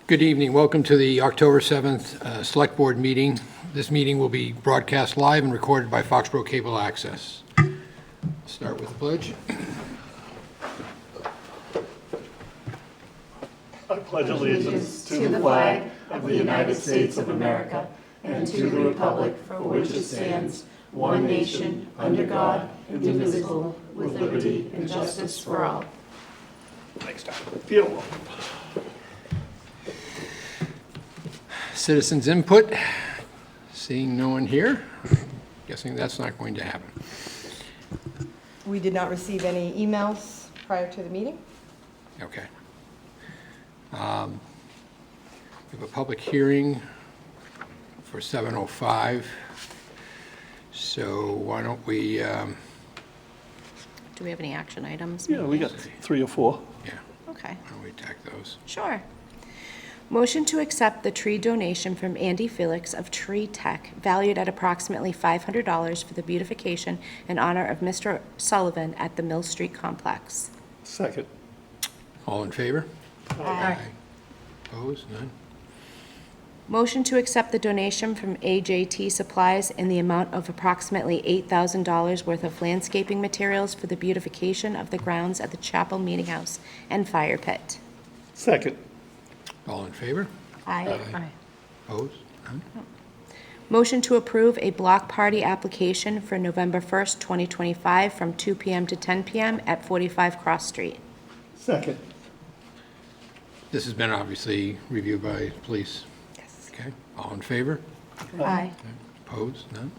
Good evening. Welcome to the October 7th Select Board meeting. This meeting will be broadcast live and recorded by Foxboro Cable Access. Start with the pledge. I pledge allegiance to the flag of the United States of America and to the republic for which it stands, one nation, under God, indivisible, with liberty and justice for all. Thanks, Tom. You're welcome. Citizens input. Seeing no one here, guessing that's not going to happen. We did not receive any emails prior to the meeting. Okay. We have a public hearing for 7:05. So why don't we, Do we have any action items? Yeah, we got 3 or 4. yeah, Okay, why don't we attack those? sure. Motion to accept the tree donation from Andy Felix of Tree Tech, valued at approximately $500 for the beautification in honor of Mr. Sullivan at the Mill Street Complex. Second. All in favor? Aye. Opposed? None? Motion to accept the donation from AJT Supplies in the amount of approximately $8,000 worth of landscaping materials for the beautification of the grounds at the Chapel Meeting House and Fire Pit. Second. All in favor? Aye. Opposed? None? Motion to approve a block party application for November 1st, 2025, from 2 p.m. to 10 p.m. at 45 Cross Street. Second. This has been obviously reviewed by police. Yes. Okay, all in favor? Aye. Opposed? None?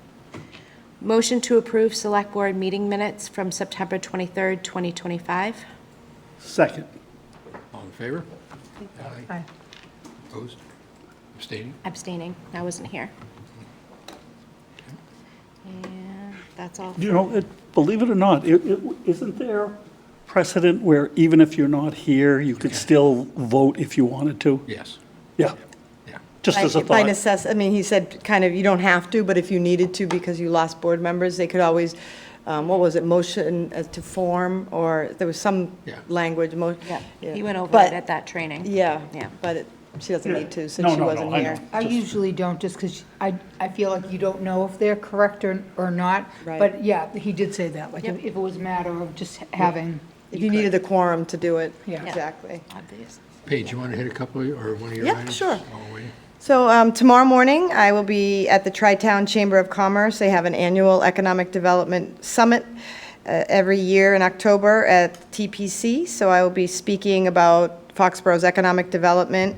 Motion to approve Select Board meeting minutes from September 23rd, 2025. Second. All in favor? Aye. Opposed? Abstaining? Abstaining, I wasn't here. And that's all. You know, believe it or not, isn't there precedent where even if you're not here, you could still vote if you wanted to? Yes. Yeah, Yeah. just as a By thought. necessity, I mean, he said kind of, you don't have to, but if you needed to because you lost board members, they could always, what was it, motion to form, or there was some Yeah. language. Yeah, he went over But- it at that training. Yeah, Yeah. but she doesn't Yeah. need to No, since she no, no, wasn't I here. know. I usually don't, just because I feel like you don't know if they're correct or not. Right. But yeah, he did say that, like if it was a matter of just having. If you needed a quorum to do it, Yeah. Yeah. exactly. Obvious. Paige, you want to hit a couple or one of your Yeah, items? sure. while we're waiting? So tomorrow morning, I will be at the Tri-Town Chamber of Commerce. They have an annual Economic Development Summit every year in October at TPC. So I will be speaking about Foxborough's economic development,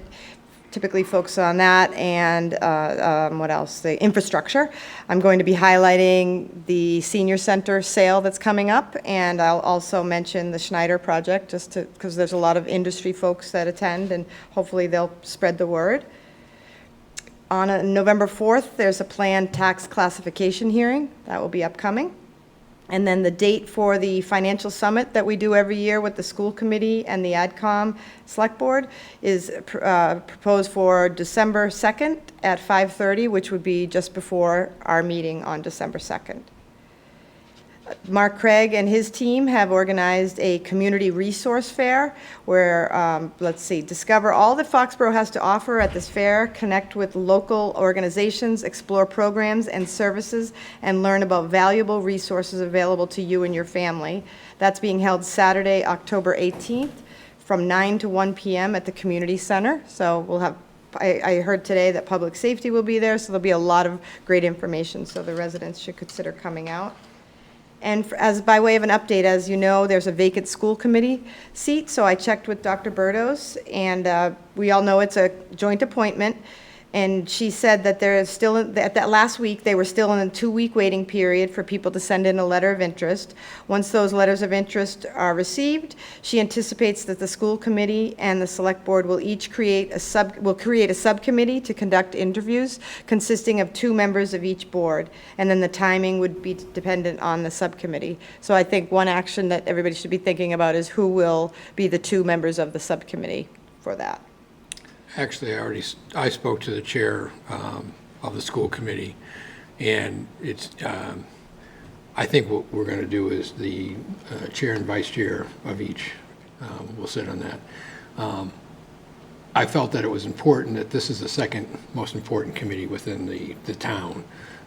typically focus on that, and what else? The infrastructure. I'm going to be highlighting the senior center sale that's coming up, and I'll also mention the Schneider project, just to, because there's a lot of industry folks that attend, and hopefully they'll spread the word. On November 4th, there's a planned tax classification hearing. That will be upcoming. And then the date for the financial summit that we do every year with the school committee and the AdCom Select Board is proposed for December 2nd at 5:30, which would be just before our meeting on December 2nd. Mark Craig and his team have organized a community resource fair where, discover all that Foxborough has to offer at this fair, connect with local organizations, explore programs and services, and learn about valuable resources available to you and your family. That's being held Saturday, October 18th, from 9 to 1 p.m. at the community center. So we'll have, I heard today that public safety will be there, so there'll be a lot of great information, so the residents should consider coming out. And as by way of an update, as you know, there's a vacant school committee seat, so I checked with Dr. Berdos, and we all know it's a joint appointment. And she said that there is still, at that last week, they were still in a 2-week waiting period for people to send in a letter of interest. Once those letters of interest are received, she anticipates that the school committee and the select board will each create a subcommittee to conduct interviews consisting of 2 members of each board. And then the timing would be dependent on the subcommittee. So I think one action that everybody should be thinking about is who will be the 2 members of the subcommittee for that. Actually, I spoke to the chair of the school committee, and it's, I think what we're going to do is the chair and vice chair of each will sit on that. I felt that it was important that this is the second most important committee within the town,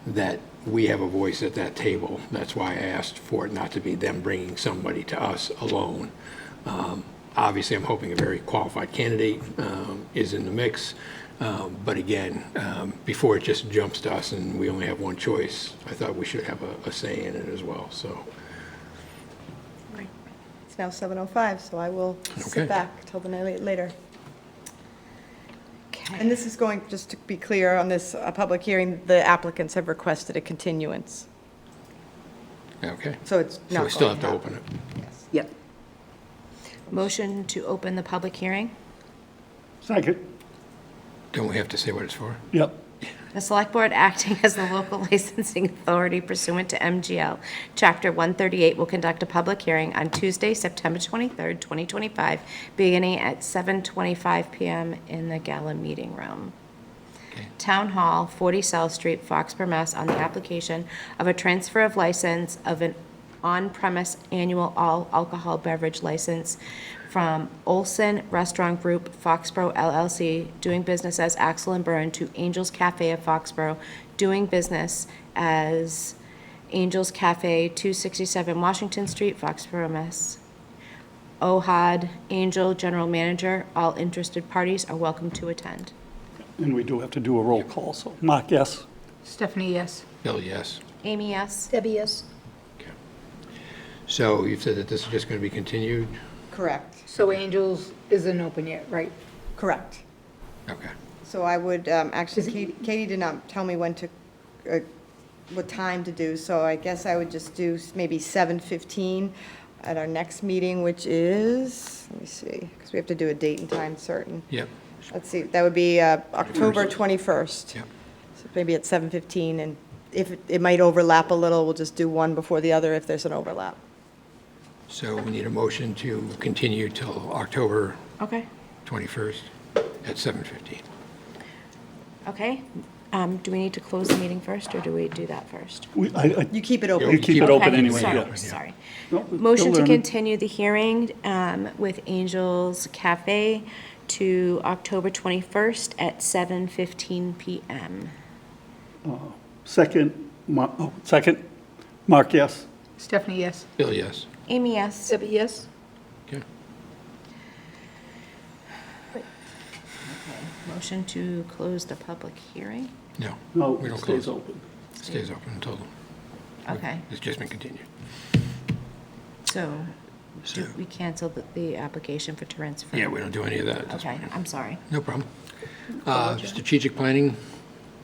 that we have a voice at that table. That's why I asked for it not to be them bringing somebody to us alone. Obviously, I'm hoping a very qualified candidate is in the mix. But again, before it just jumps to us and we only have one choice, I thought we should have a say in it as well, so. It's now 7:05, so I will Okay. sit back till the night later. Okay. And this is going, just to be clear, on this public hearing, the applicants have requested a continuance, Okay. so it's not So we still going have to open it. Yes. Yep. Motion to open the public hearing. Second. Don't we have to say what it's for? Yep. The Select Board, acting as the local licensing authority pursuant to MGL Chapter 138, will conduct a public hearing on Tuesday, September 23rd, 2025, beginning at 7:25 PM in the Gala Meeting Room. Okay. Town Hall, 40 South Street, Foxborough, Mass., on the application of a transfer of license of an on-premise annual all alcohol beverage license from Olson Restaurant Group, Foxborough LLC, doing business as Axel and Burn, to Angel's Cafe of Foxborough, doing business as Angel's Cafe, 267 Washington Street, Foxborough, Mass. Ohad Angel, General Manager. All interested parties are welcome to attend. And we do have to do a roll call, so Mark, yes? Stephanie, yes. Bill, yes. Amy, yes? Debbie, yes. Okay. So you've said that this is just going to be continued? Correct, So Angels isn't open yet, right? correct. Okay. So I would, actually, Katie did not tell me when to, what time to do, so I guess I would just do maybe 7:15 at our next meeting, which is, let me see, because we have to do a date and time certain. Yep. Let's see, that would be October 21st. Yep. So maybe at 7:15, and if it might overlap a little, we'll just do one before the other if there's an overlap. So we need a motion to continue till October Okay, 21st at 7:15. okay. Do we need to close the meeting first, or do we do that first? You keep it open. You keep it open Okay, anyway, sorry, yeah. Sorry. No, Motion still to learning. continue the hearing with Angels Cafe to October 21st at 7:15 PM. Second, second. Mark, yes? Stephanie, yes. Bill, yes. Amy, yes? Debbie, yes. Okay. Motion to close the public hearing? No. No, We it don't stays close. open. It stays open until Okay, it's just been continued. so So, we cancel the application for transfer? yeah, we don't do any of that at this Okay, point. I'm sorry. No problem. Strategic planning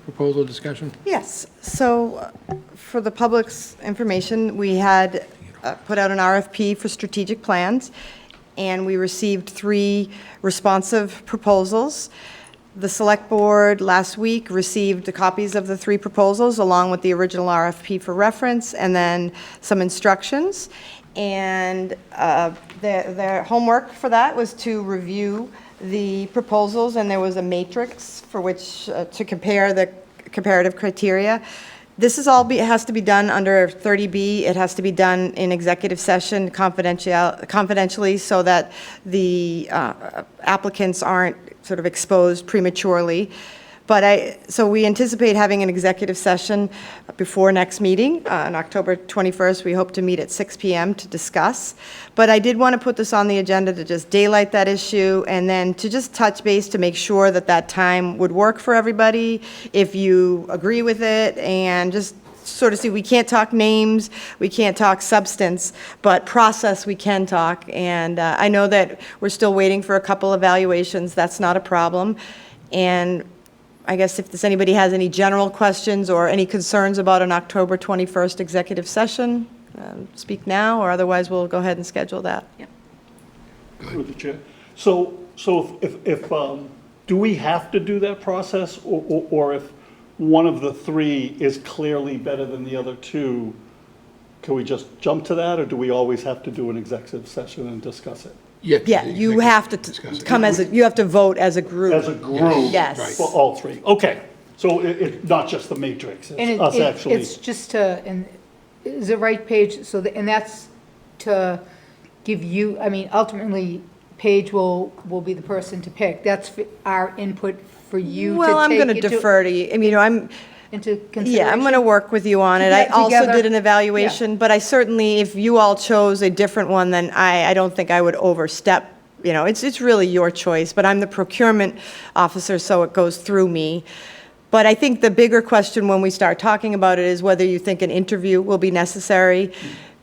proposal discussion? Yes, so for the public's information, we had put out an RFP for strategic plans, and we received 3 responsive proposals. The Select Board last week received the copies of the 3 proposals, along with the original RFP for reference, and then some instructions. And their homework for that was to review the proposals, and there was a matrix for which to compare the comparative criteria. This is all has to be done under 30B. It has to be done in executive session confidentially, so that the applicants aren't sort of exposed prematurely. But so we anticipate having an executive session before next meeting. On October 21st, we hope to meet at 6 PM to discuss. But I did want to put this on the agenda to just daylight that issue, and then to just touch base to make sure that that time would work for everybody, if you agree with it, and just sort of see, we can't talk names, we can't talk substance, but process we can talk. And I know that we're still waiting for a couple evaluations. That's not a problem. And I guess if anybody has any general questions or any concerns about an October 21st executive session, speak now, or otherwise we'll go ahead and schedule that. Yep. Through the chair. So if, do we have to do that process, or if one of the 3 is clearly better than the other 2, can we just jump to that, or do we always have to do an executive session and discuss it? Yeah, you have to Discuss it. come you have to vote as a group. As a group? Yes. Right. For all 3? Okay. So it's not just the matrix, And it's us actually. it's just to, and is it right, Paige? So, and that's to give you, I mean, ultimately, Paige will be the person to pick. That's our input for you to take Well, I'm going to defer to you. I mean, into consideration. yeah, I'm going to work with you on it. I Get also together. did an evaluation, but I certainly, if you all chose a different one, then I don't think I would overstep. You know, it's really your choice, but I'm the procurement officer, so it goes through me. But I think the bigger question when we start talking about it is whether you think an interview will be necessary.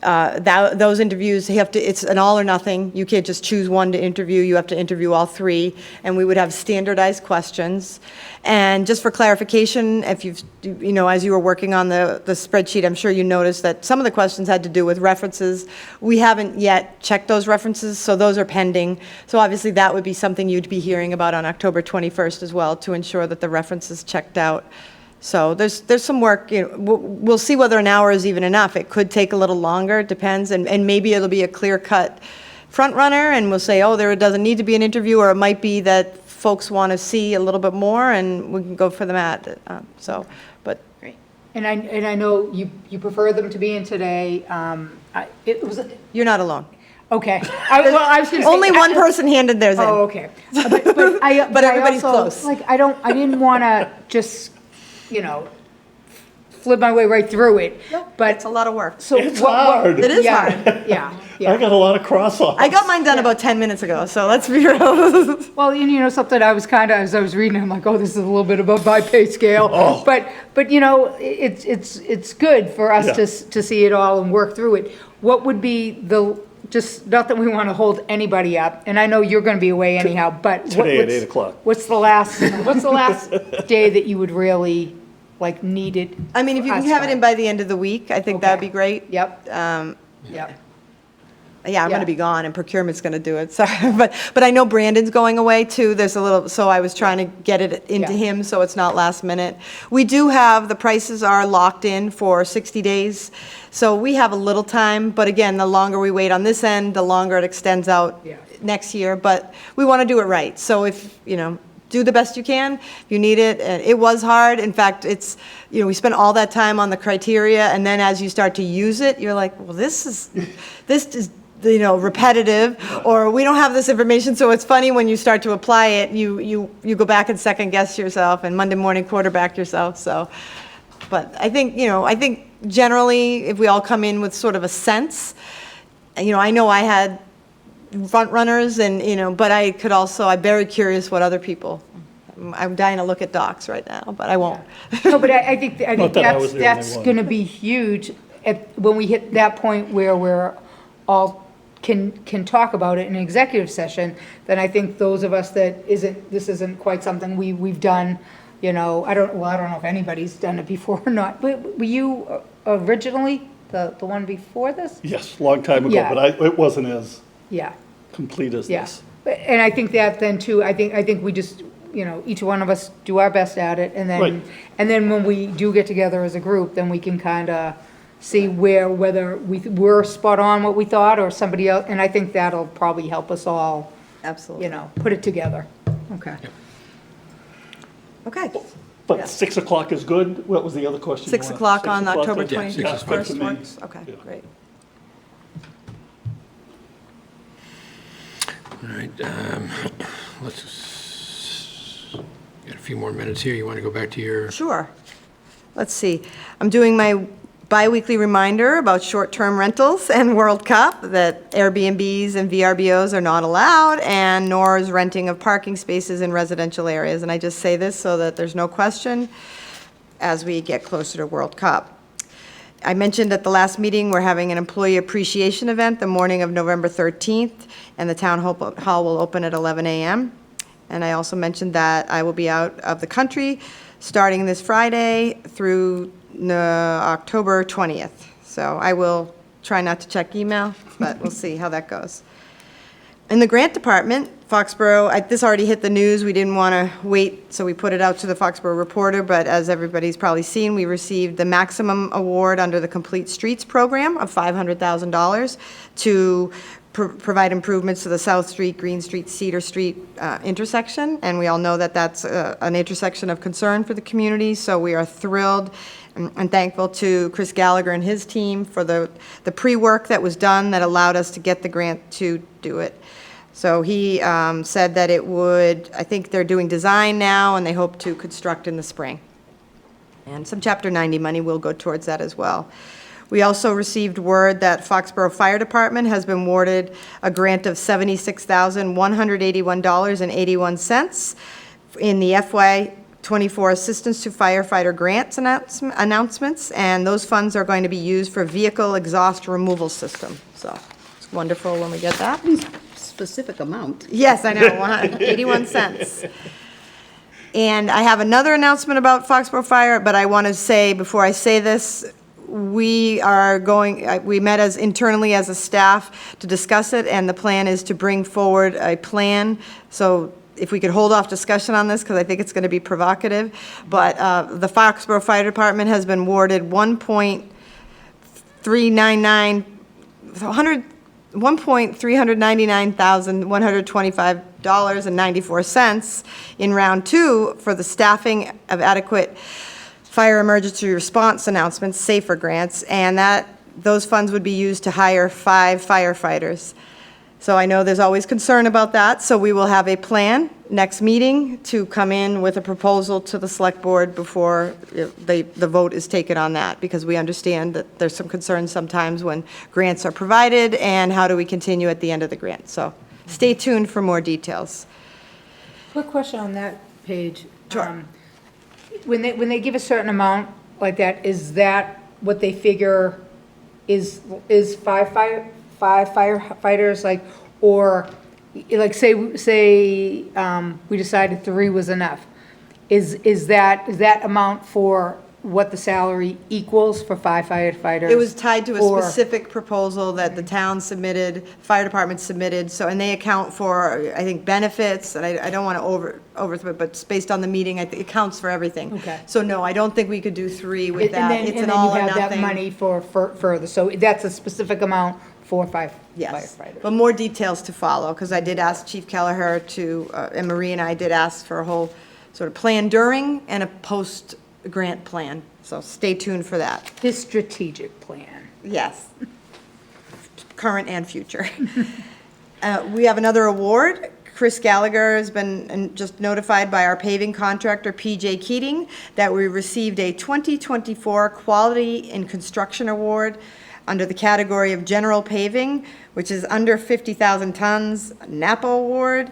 Those interviews, it's an all or nothing. You can't just choose one to interview. You have to interview all three, and we would have standardized questions. And just for clarification, if as you were working on the spreadsheet, I'm sure you noticed that some of the questions had to do with references. We haven't yet checked those references, so those are pending. So obviously, that would be something you'd be hearing about on October 21st as well, to ensure that the references checked out. So there's some work, we'll see whether an hour is even enough. It could take a little longer, it depends, and maybe it'll be a clear-cut front runner, and we'll say, oh, there doesn't need to be an interview, or it might be that folks want to see a little bit more, and we can go for them but. Great. And I know you prefer them to be in today. You're not alone. Okay. I was gonna say, Only one person handed theirs in. Oh, okay. But everybody's I also, close. Like, I didn't want to just, flip my way right through it. But It's a lot of work. so It's hard. It is yeah, hard. Yeah. I got a lot of cross-offs. I got mine done about 10 minutes ago, so let's be real. Well, and something I was as I was reading, I'm like, oh, this is a little bit above my pay scale. Oh. But it's good for us Yeah. to see it all and work through it. What would be just not that we want to hold anybody up, and I know you're going to be away anyhow, but Today at 8 o'clock. What's the last day that you would really need it? I mean, if you can have it in by the end of the week, I think that'd be great. Yep. Yep. Yeah. I'm going to be gone, and procurement's going to do it, sorry. But I know Brandon's going away, too. So I was trying to get it into Yeah. him, so it's not last minute. We do have, the prices are locked in for 60 days, so we have a little time. But again, the longer we wait on this end, the longer it extends out Yeah. next year. But we want to do it right. So if, do the best you can. If you need it, and it was hard. In fact, we spent all that time on the criteria, and then as you start to use it, you're like, well, this is repetitive, or we don't have this information. So it's funny when you start to apply it, you go back and second guess yourself, and Monday morning quarterback yourself. So, but I think generally, if we all come in with sort of a sense, I know I had front runners, and but I'm very curious what other people. I'm dying to look at docs right now, but I won't. No, but I think Not that I was the only that's one. going to be huge when we hit that point where we're all can talk about it in an executive session. Then I think those of us this isn't quite something we've done. I don't know if anybody's done it before or not. But were you originally the one before this? Yes, long time ago, Yeah. but it wasn't as Yeah. complete as Yeah. this. And I think that then too, I think we just, each one of us do our best at it, and Right. then when we do get together as a group, then we can kind of see whether we're spot on what we thought, or somebody else, and I think that'll probably help us all, Absolutely. put it together. Okay. Okay. But Yeah. 6 o'clock is good? What was the other question? 6 you wanted? o'clock 6 on o'clock October good? Yeah, 21st that's good to me. works? Okay, Yeah. great. All right, let's get a few more minutes here. You want to go back to your, Sure. Let's see. I'm doing my biweekly reminder about short-term rentals and World Cup, that Airbnbs and VRBOs are not allowed, and nor is renting of parking spaces in residential areas. And I just say this so that there's no question as we get closer to World Cup. I mentioned at the last meeting, we're having an employee appreciation event the morning of November 13th, and the town hall will open at 11 a.m. And I also mentioned that I will be out of the country starting this Friday through October 20th. So I will try not to check email, but we'll see how that goes. In the grant department, Foxborough, this already hit the news, we didn't want to wait, so we put it out to the Foxborough Reporter, but as everybody's probably seen, we received the maximum award under the Complete Streets program of $500,000 to provide improvements to the South Street, Green Street, Cedar Street intersection, and we all know that that's an intersection of concern for the community, so we are thrilled and thankful to Chris Gallagher and his team for the pre-work that was done that allowed us to get the grant to do it. So he said that it would, I think they're doing design now, and they hope to construct in the spring. And some Chapter 90 money will go towards that as well. We also received word that Foxborough Fire Department has been awarded a grant of $76,181.81 in the FY24 Assistance to Firefighter Grants announcements, and those funds are going to be used for vehicle exhaust removal system. So it's wonderful when we get that. Specific amount. Yes, I know, 81 cents. And I have another announcement about Foxborough Fire, but I want to say, before I say this, we met as internally as a staff to discuss it, and the plan is to bring forward a plan. So if we could hold off discussion on this, because I think it's going to be provocative, but the Foxborough Fire Department has been awarded $1,399,125.94 in round 2 for the staffing of adequate fire emergency response announcements, SAFER grants, and those funds would be used to hire 5 firefighters. So I know there's always concern about that, so we will have a plan next meeting to come in with a proposal to the select board before the vote is taken on that, because we understand that there's some concerns sometimes when grants are provided, and how do we continue at the end of the grant. So stay tuned for more details. Quick question on that page. Sure. When they give a certain amount like that, is that what they figure is 5 firefighters, like, or, like, say, we decided 3 was enough? Is that amount for what the salary equals for 5 firefighters? It was tied to a Or- specific proposal that the town submitted, fire department submitted, so, and they account for, I think, benefits, and I don't want to overthrow it, but it's based on the meeting, I think it counts for everything. Okay. So no, I don't think we could do 3 with that. And It's then an all or you have that nothing. money for further, so that's a specific amount for 5 Yes, firefighters. but more details to follow, because I did ask Chief Kelleher to, and Marie and I did ask for a whole sort of plan during and a post-grant plan, so stay tuned for that. His strategic plan. Yes. Current and future. We have another award. Chris Gallagher has been just notified by our paving contractor, PJ Keating, that we received a 2024 Quality in Construction Award under the category of general paving, which is under 50,000 tons, Napa Award.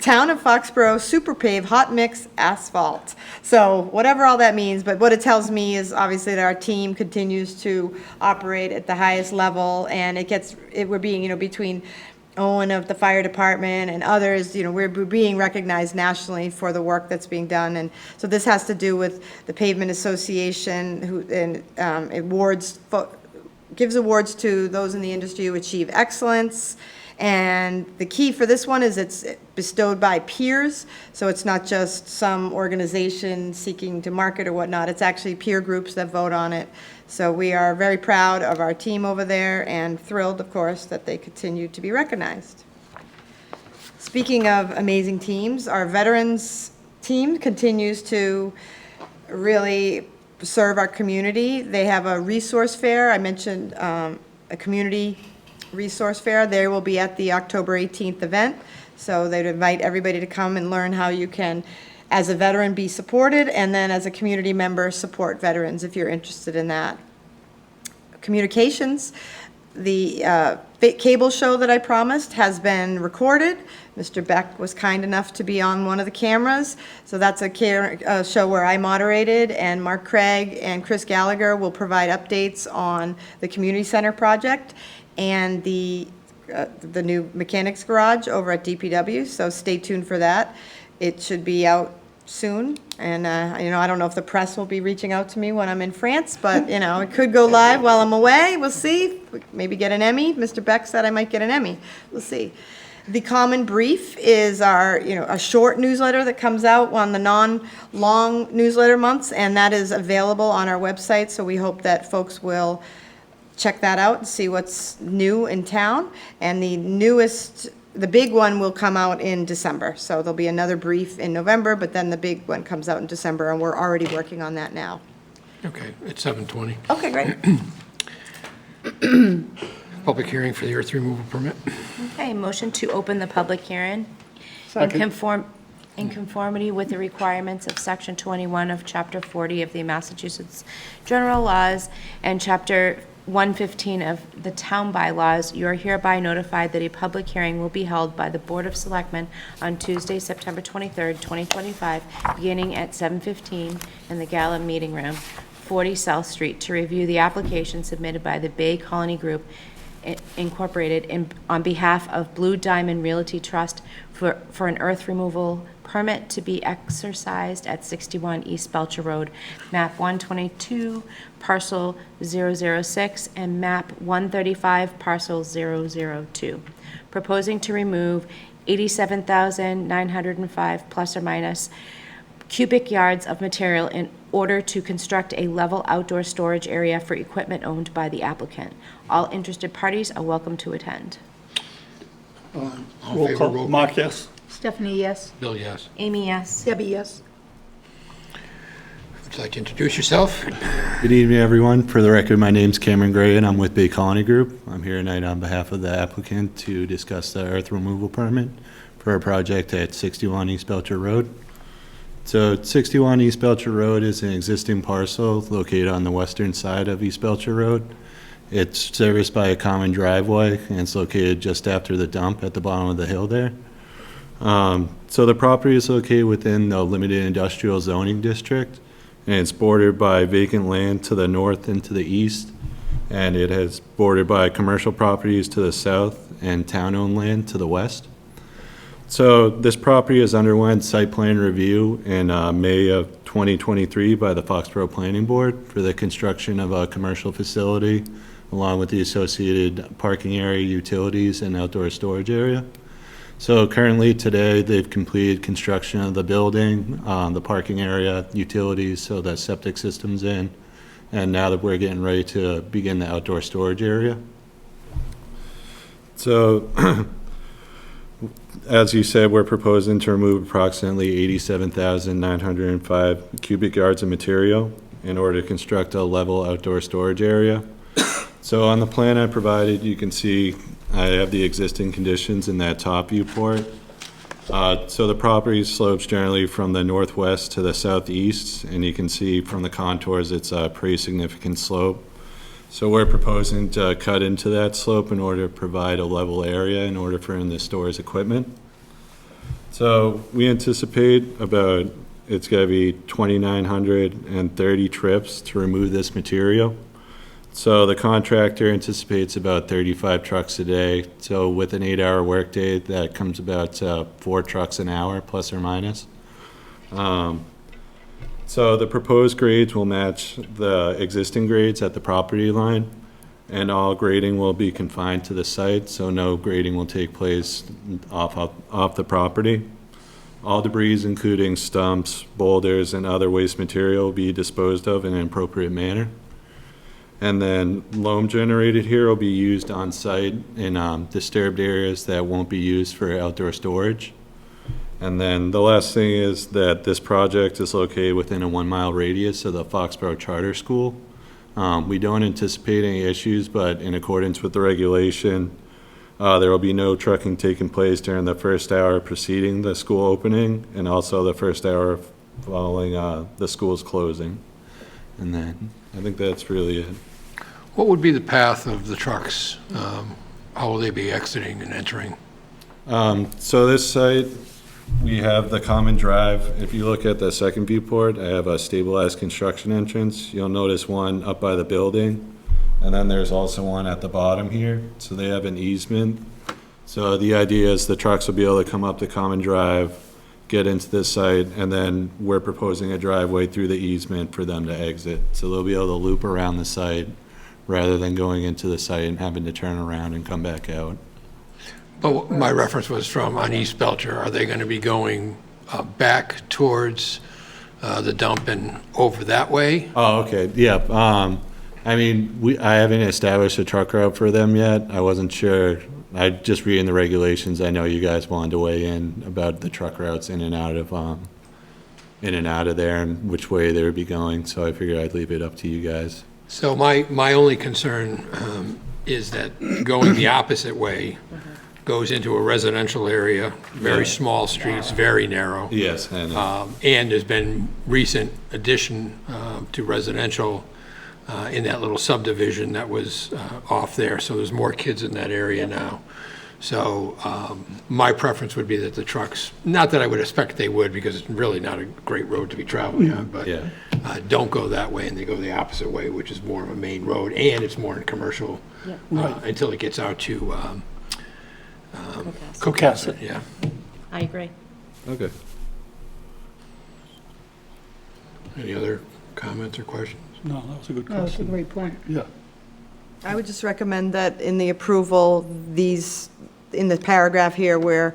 Town of Foxborough Super Pave Hot Mix Asphalt. So whatever all that means, but what it tells me is obviously that our team continues to operate at the highest level, and we're being, between Owen of the fire department and others, we're being recognized nationally for the work that's being done. And so this has to do with the Pavement Association, gives awards to those in the industry who achieve excellence. And the key for this one is it's bestowed by peers, so it's not just some organization seeking to market or whatnot, it's actually peer groups that vote on it. So we are very proud of our team over there and thrilled, of course, that they continue to be recognized. Speaking of amazing teams, our veterans team continues to really serve our community. They have a resource fair. I mentioned a community resource fair. They will be at the October 18th event. So they'd invite everybody to come and learn how you can, as a veteran, be supported, and then as a community member, support veterans if you're interested in that. Communications, the cable show that I promised has been recorded. Mr. Beck was kind enough to be on one of the cameras. So that's a show where I moderated, and Mark Craig and Chris Gallagher will provide updates on the community center project and the new mechanics garage over at DPW, so stay tuned for that. It should be out soon, and I don't know if the press will be reaching out to me when I'm in France, but it could go live while I'm away. We'll see. Maybe get an Emmy. Mr. Beck said I might get an Emmy. We'll see. The Common Brief is our, a short newsletter that comes out on the non-long newsletter months, and that is available on our website, so we hope that folks will check that out and see what's new in town. And the big one will come out in December. So there'll be another brief in November, but then the big one comes out in December, and we're already working on that now. Okay, it's 7:20. Okay, great. Public hearing for the earth removal permit. Okay, motion to open the public hearing Second. in conformity with the requirements of Section 21 of Chapter 40 of the Massachusetts General Laws and Chapter 115 of the Town Bylaws. You are hereby notified that a public hearing will be held by the Board of Selectmen on Tuesday, September 23rd, 2025, beginning at 7:15 in the Gala Meeting Room, 40 South Street, to review the application submitted by the Bay Colony Group Incorporated on behalf of Blue Diamond Realty Trust for an earth removal permit to be exercised at 61 East Belcher Road, map 122, parcel 006, and map 135, parcel 002. Proposing to remove 87,905 plus or minus cubic yards of material in order to construct a level outdoor storage area for equipment owned by the applicant. All interested parties are welcome to attend. All in Roll favor, call. roll. Mark, yes? Stephanie, yes? Bill, yes. Amy, yes. Debbie, yes? Would you like to introduce yourself? Good evening, everyone. For the record, my name's Cameron Gray, and I'm with Bay Colony Group. I'm here tonight on behalf of the applicant to discuss the earth removal permit for a project at 61 East Belcher Road. So 61 East Belcher Road is an existing parcel located on the western side of East Belcher Road. It's serviced by a common driveway, and it's located just after the dump at the bottom of the hill there. So the property is located within the limited industrial zoning district, and it's bordered by vacant land to the north and to the east, and it is bordered by commercial properties to the south and town-owned land to the west. So this property has underwent site plan review in May of 2023 by the Foxborough Planning Board for the construction of a commercial facility, along with the associated parking area, utilities, and outdoor storage area. So currently, today, they've completed construction of the building, the parking area, utilities, so that septic system's in, and now that we're getting ready to begin the outdoor storage area. So, as you said, we're proposing to remove approximately 87,905 cubic yards of material in order to construct a level outdoor storage area. So on the plan I provided, you can see I have the existing conditions in that top viewport. So the property slopes generally from the northwest to the southeast, and you can see from the contours it's a pretty significant slope. So we're proposing to cut into that slope in order to provide a level area in order for him to store his equipment. So we anticipate it's going to be 2,930 trips to remove this material. So the contractor anticipates about 35 trucks a day. So with an 8-hour workday, that comes about 4 trucks an hour, plus or minus. So the proposed grades will match the existing grades at the property line, and all grading will be confined to the site, so no grading will take place off the property. All debris, including stumps, boulders, and other waste material, will be disposed of in an appropriate manner. And then loam generated here will be used on site in disturbed areas that won't be used for outdoor storage. And then the last thing is that this project is located within a 1-mile radius of the Foxborough Charter School. We don't anticipate any issues, but in accordance with the regulation, there will be no trucking taking place during the first hour preceding the school opening, and also the first hour following the school's closing. And then I think that's really it. What would be the path of the trucks? How will they be exiting and entering? So this site, we have the common drive. If you look at the second viewport, I have a stabilized construction entrance. You'll notice one up by the building, and then there's also one at the bottom here. So they have an easement. So the idea is the trucks will be able to come up the common drive, get into this site, and then we're proposing a driveway through the easement for them to exit. So they'll be able to loop around the site rather than going into the site and having to turn around and come back out. But my reference was from on East Belcher. Are they going to be going back towards the dump and over that way? Oh, okay, yeah. I mean, I haven't established a truck route for them yet. I wasn't sure. I just reading the regulations. I know you guys wanted to weigh in about the truck routes in and out of there and which way they would be going. So I figured I'd leave it up to you guys. So my only concern is that going the opposite way goes into a residential area, very small streets, very narrow. Yes, and And there's been recent addition to residential in that little subdivision that was off there, so there's more kids in that area now. So my preference would be that the trucks, not that I would expect they would, because it's really not a great road to be traveling on, but Yeah. don't go that way, and they go the opposite way, which is more of a main road, and it's more in commercial until it gets out to Cohasset. yeah. I agree. okay. Any other comments or questions? No, that was a good No, that's a question. great point. Yeah. I would just recommend that in the approval, these, in the paragraph here where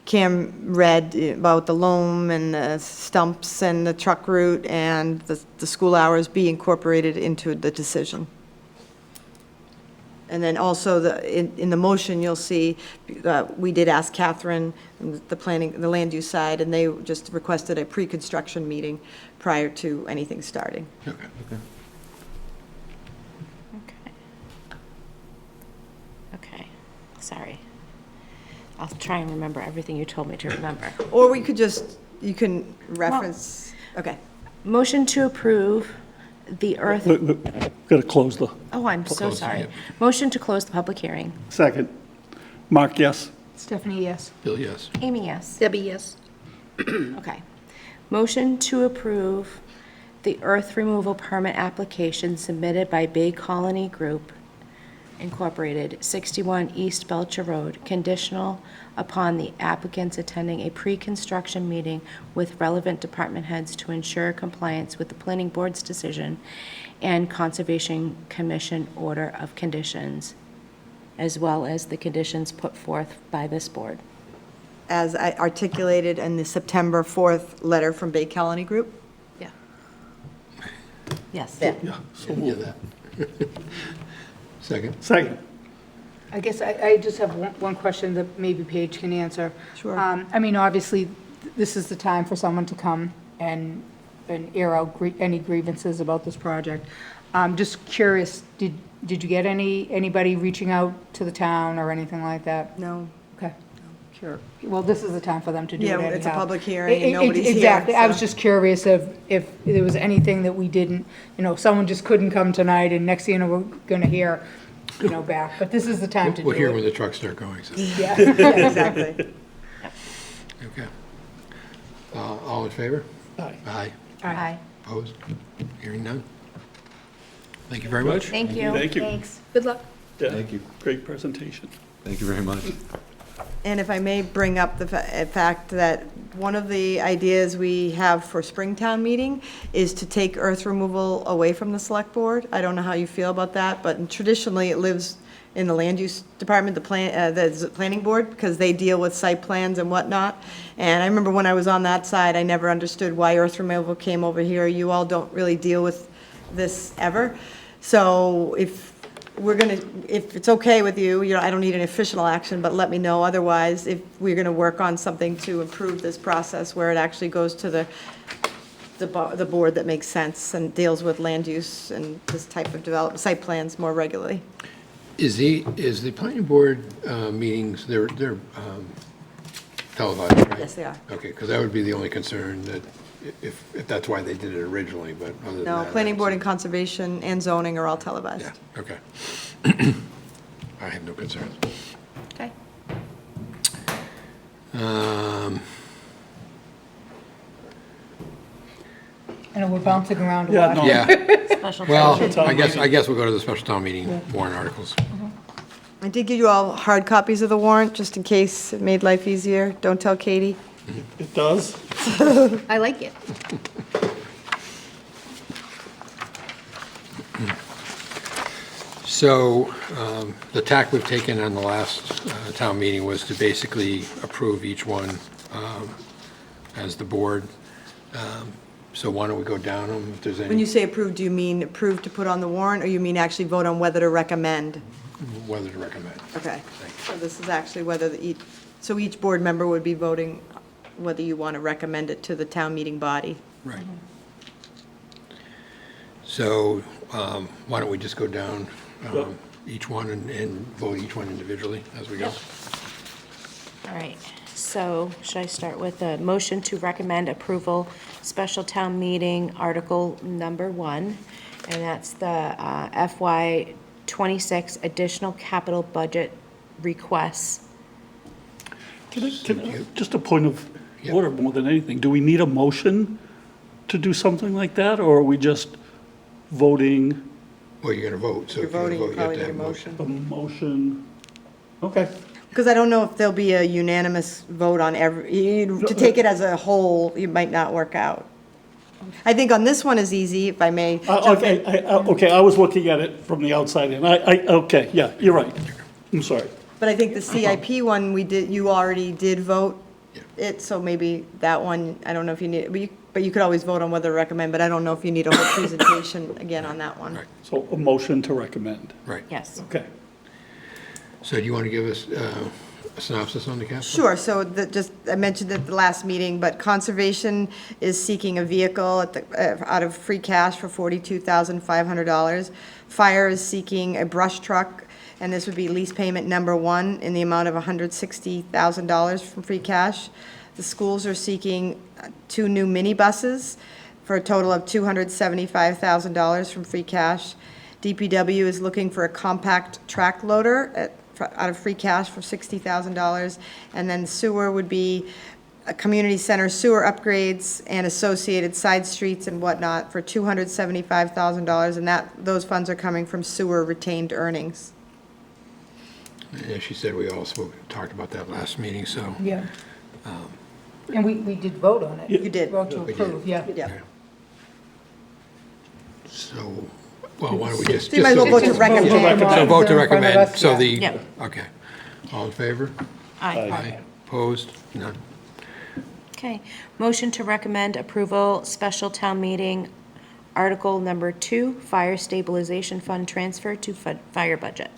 Cam read about the loam and the stumps and the truck route and the school hours be incorporated into the decision. And then also, in the motion, you'll see, we did ask Catherine, the land use side, and they just requested a pre-construction meeting prior to anything starting. Okay. Okay. Okay, sorry. I'll try and remember everything you told me to remember. Or we could just, you can reference, okay. Motion to approve the earth, Got to close the, oh, I'm so Close, sorry. yeah. Motion to close the public hearing. second. Mark, yes? Stephanie, yes. Bill, yes. Amy, yes. Debbie, yes. Okay. Motion to approve the earth removal permit application submitted by Bay Colony Group Incorporated, 61 East Belcher Road, conditional upon the applicants attending a pre-construction meeting with relevant department heads to ensure compliance with the planning board's decision and Conservation Commission order of conditions, as well as the conditions put forth by this board. As I articulated in the September 4th letter from Bay Colony Group. Yeah. Yes. Yeah, so Yeah, moved. that. Second. Second. I guess I just have one question that maybe Paige can answer. Sure. I mean, obviously, this is the time for someone to come and air out any grievances about this project. Just curious, did you get anybody reaching out to the town or anything like that? No. Okay, sure. Well, this is the time for them to do it Yeah, anyhow. it's a public hearing and nobody's here, Exactly. I was so. just curious if there was anything that we didn't, someone just couldn't come tonight and next thing you know, we're going to hear, back. But this is the time to do it. We'll hear when the trucks start going, so, Yeah. Yeah, exactly. okay. All in favor? Aye. Aye. Aye. Opposed? Hearing none? Thank you very much. Thank you. Thank you. Thanks. Good luck. Yeah, Thank you. Great presentation. Thank you very much. And if I may bring up the fact that one of the ideas we have for Springtown meeting is to take earth removal away from the select board. I don't know how you feel about that, but traditionally it lives in the land use department, the planning board, because they deal with site plans and whatnot. And I remember when I was on that side, I never understood why earth removal came over here. You all don't really deal with this ever. So if it's okay with you, I don't need an official action, but let me know otherwise if we're gonna work on something to improve this process where it actually goes to the board that makes sense and deals with land use and this type of development, site plans more regularly. Is the planning board meetings, they're televised, right? Yes, they are. Okay, because that would be the only concern, that if that's why they did it originally, but other than No, that. planning board and conservation and zoning are all televised. Yeah, okay. I have no concerns. Okay. I know we're bouncing around a Yeah, lot. no. Yeah, Special well, Town I meeting. guess we'll go to the special town meeting warrant articles. I did give you all hard copies of the warrant, just in case it made life easier. Don't tell Katie. It does? I like it. So the tack we've taken on the last town meeting was to basically approve each one as the board. So why don't we go down them, if there's When any, you say approve, do you mean approve to put on the warrant, or you mean actually vote on whether to recommend? whether to recommend. Okay, so this is actually whether so each board member would be voting whether you want to recommend it to the town meeting body. Right. So why don't we just go down? Yep. each one and vote each one individually as we go? All right, so should I start with a motion to recommend approval, special town meeting, article number 1, and that's the FY '26 additional capital budget requests. Just a point of Yeah. order more than anything. Do we need a motion to do something like that, or are we just voting Well, you're going to vote, so You're if you're going voting, to you vote, you have probably to need a have a motion. motion. a motion? Okay. Because I don't know if there'll be a unanimous vote on to take it as a whole, it might not work out. I think on this one is easy, if I may. jump in. Okay, I was looking at it from the outside in. Okay, yeah, you're right. I'm sorry. But I think the CIP one, you already did vote it, so maybe that one, I don't know if you need, but you could always vote on whether to recommend, but I don't know if you need a whole presentation again on that one. Right. So a motion to recommend. Right. Yes. Okay. So do you want to give us a synopsis on the capital? Sure, so I mentioned at the last meeting, but Conservation is seeking a vehicle out of free cash for $42,500. Fire is seeking a brush truck, and this would be lease payment number 1 in the amount of $160,000 from free cash. The schools are seeking 2 new minibuses for a total of $275,000 from free cash. DPW is looking for a compact track loader out of free cash for $60,000. And then sewer would be a community center sewer upgrades and associated side streets and whatnot for $275,000. And those funds are coming from sewer retained earnings. Yeah, she said we all talked about that last meeting, so. Yeah. And we did vote on it. You did. Vote to We did. approve, yeah. Yeah. So, well, why don't we just. So you might as well vote to Just recommend. vote to recommend. So vote to They're in front of recommend, us, so yeah. the, Yeah. okay. All in favor? Aye. Opposed? None. Okay, motion to recommend approval, special town meeting, article number 2, fire stabilization fund transfer to fire budget.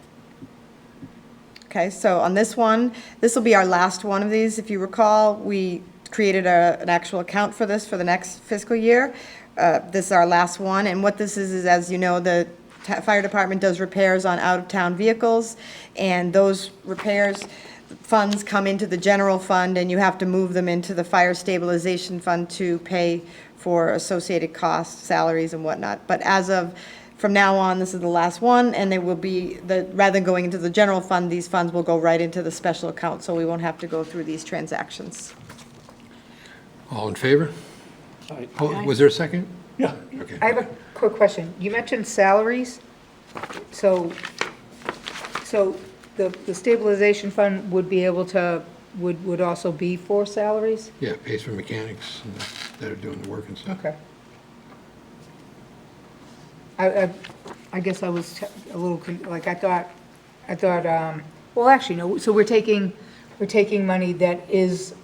Okay, so on this one, this will be our last one of these. If you recall, we created an actual account for this for the next fiscal year. This is our last one, and what this is as you know, the fire department does repairs on out-of-town vehicles, and those repairs funds come into the general fund, and you have to move them into the fire stabilization fund to pay for associated costs, salaries, and whatnot. But from now on, this is the last one, and they will be, rather than going into the general fund, these funds will go right into the special account, so we won't have to go through these transactions. All in favor? Aye. Oh, was there a second? Yeah. Okay. I have a quick question. You mentioned salaries, so the stabilization fund would be able to, would also be for salaries? Yeah, it pays for mechanics that are doing the work and stuff. Okay. I guess I was a little, like, I thought, well, actually, no, so we're taking money that is,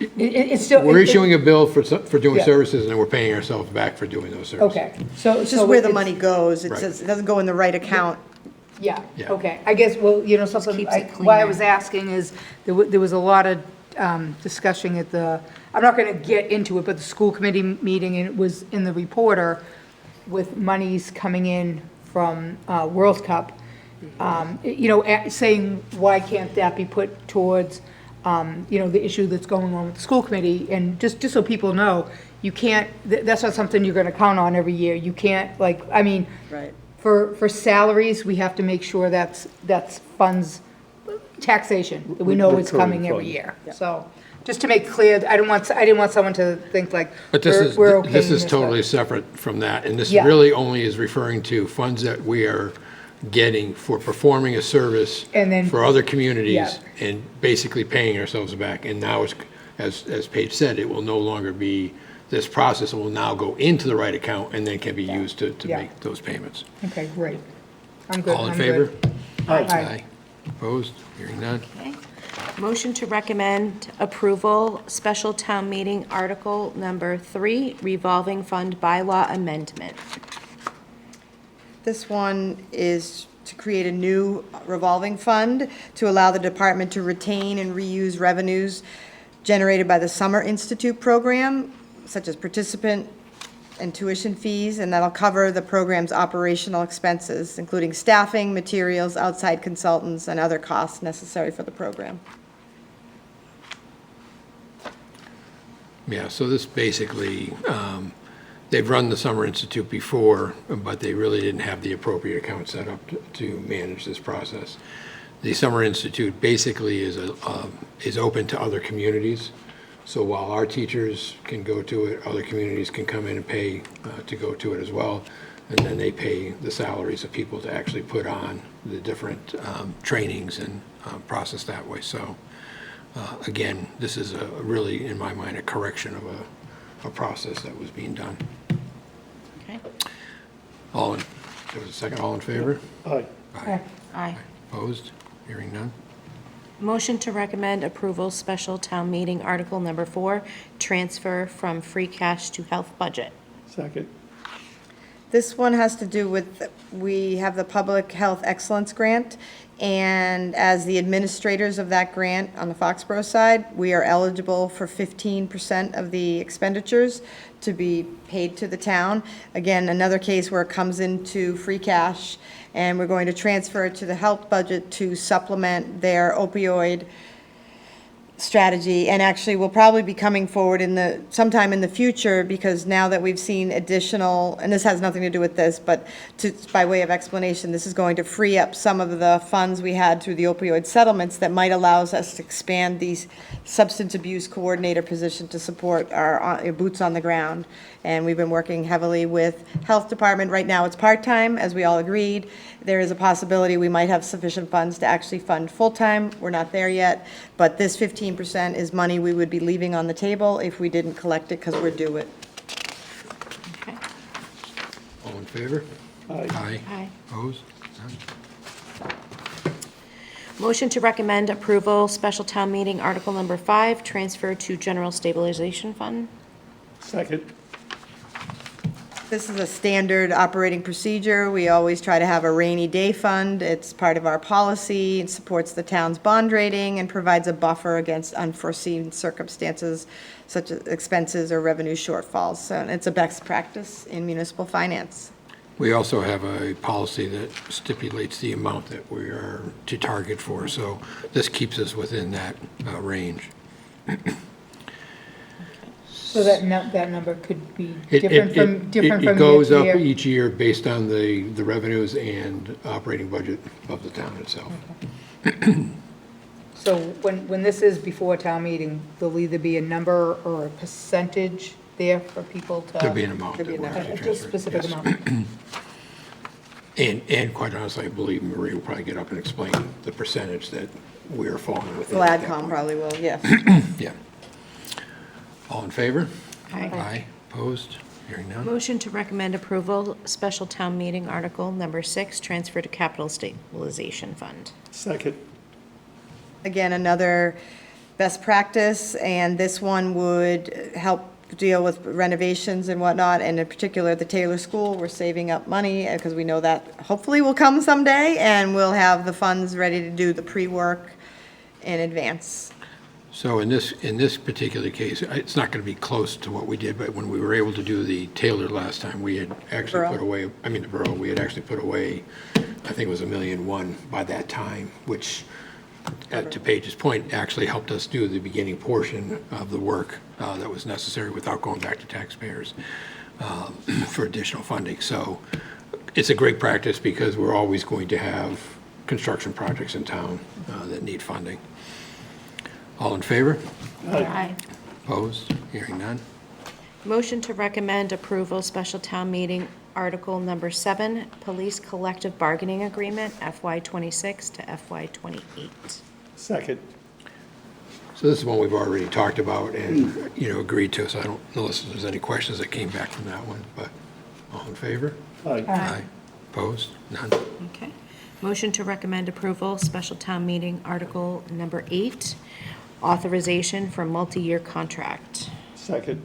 it's still. We're issuing a bill for doing Yeah. services, and then we're paying ourselves back for doing those services. Okay, so. It's just where the money goes. It Right. says, it doesn't go in the right account. Yeah, Yeah. okay. I guess, well, you know, something, keeps it why I cleaner. was asking is, there was a lot of discussion at I'm not going to get into it, but the school committee meeting, and it was in the reporter, with monies coming in from World Cup, you know, saying, why can't that be put towards, you know, the issue that's going on with the school committee? And just so people know, you can't, that's not something you're going to count on every year. You can't, like, I mean, Right. for salaries, we have to make sure that's funds, taxation, that we know it's Recurring coming every funds. year. So, just to make clear, I didn't want someone to think like, But this we're okay. is totally separate from that, and this Yeah. really only is referring to funds that we are getting for performing a service And then- for other communities Yeah. and basically paying ourselves back. And now, as Paige said, it will no longer be, this process will now go into the right account and then can be used to Yeah. make those payments. Okay, great. I'm good. All in I'm favor? good. Aye. Opposed? Hearing none? Okay. Motion to recommend approval, special town meeting, article number 3, revolving fund bylaw amendment. This one is to create a new revolving fund to allow the department to retain and reuse revenues generated by the Summer Institute program, such as participant and tuition fees, and that'll cover the program's operational expenses, including staffing, materials, outside consultants, and other costs necessary for the program. Yeah, so this basically, they've run the Summer Institute before, but they really didn't have the appropriate account set up to manage this process. The Summer Institute basically is open to other communities. So while our teachers can go to it, other communities can come in and pay to go to it as well. And then they pay the salaries of people to actually put on the different trainings and process that way. So again, this is really, in my mind, a correction of a process that was being done. Okay. There was a second, all in favor? Aye. Aye. Opposed? Hearing none? Motion to recommend approval, special town meeting, Article number 4, transfer from free cash to health budget. Second. This one has to do with, we have the Public Health Excellence Grant, and as the administrators of that grant on the Foxborough side, we are eligible for 15% of the expenditures to be paid to the town. Again, another case where it comes into free cash, and we're going to transfer it to the health budget to supplement their opioid strategy, and actually will probably be coming forward sometime in the future, because now that we've seen additional, and this has nothing to do with this, but by way of explanation, this is going to free up some of the funds we had through the opioid settlements that might allow us to expand these substance abuse coordinator position to support our boots on the ground. And we've been working heavily with Health Department. Right now, it's part-time, as we all agreed. There is a possibility we might have sufficient funds to actually fund full-time. We're not there yet, but this 15% is money we would be leaving on the table if we didn't collect it, because we're due it. Okay. All in favor? Aye. Aye. Opposed? None? Motion to recommend approval, special town meeting, Article number 5, transfer to general stabilization fund. Second. This is a standard operating procedure. We always try to have a rainy day fund. It's part of our policy. It supports the town's bond rating and provides a buffer against unforeseen circumstances such as expenses or revenue shortfalls. So it's a best practice in municipal finance. We also have a policy that stipulates the amount that we are to target for, so this keeps us within that range. So that number could be It- different it- from, it- different from It goes year up to year? each year based on the revenues and operating budget of the town itself. So when this is before town meeting, there'll either be a number or a percentage there for people to? There'll be an amount There'll that be we're an actually Just transferring. specific Yes. amount? And quite honestly, I believe Marie will probably get up and explain the percentage that we're falling within. at that GladCom point. probably will, yes. Yeah. All in favor? Aye. Aye. Opposed? Hearing none? Motion to recommend approval, special town meeting, Article number 6, transfer to capital stabilization fund. Second. Again, another best practice, and this one would help deal with renovations and whatnot, and in particular, the Taylor School. We're saving up money, because we know that hopefully will come someday, and we'll have the funds ready to do the pre-work in advance. So in this particular case, it's not going to be close to what we did, but when we were able to do the Taylor last time, we had actually Borough. put away, the borough, we had actually put away, I think it was $1.1 million by that time, which, to Paige's point, actually helped us do the beginning portion of the work that was necessary without going back to taxpayers for additional funding. So it's a great practice, because we're always going to have construction projects in town that need funding. All in favor? Aye. Opposed? Hearing none? Motion to recommend approval, special town meeting, Article number 7, police collective bargaining agreement, FY '26 to FY '28. Second. So this is one we've already talked about and, agreed to, so I don't know if there's any questions that came back from that one, but all in favor? Aye. Opposed? None? Okay. Motion to recommend approval, special town meeting, Article number 8, authorization for multi-year contract. Second.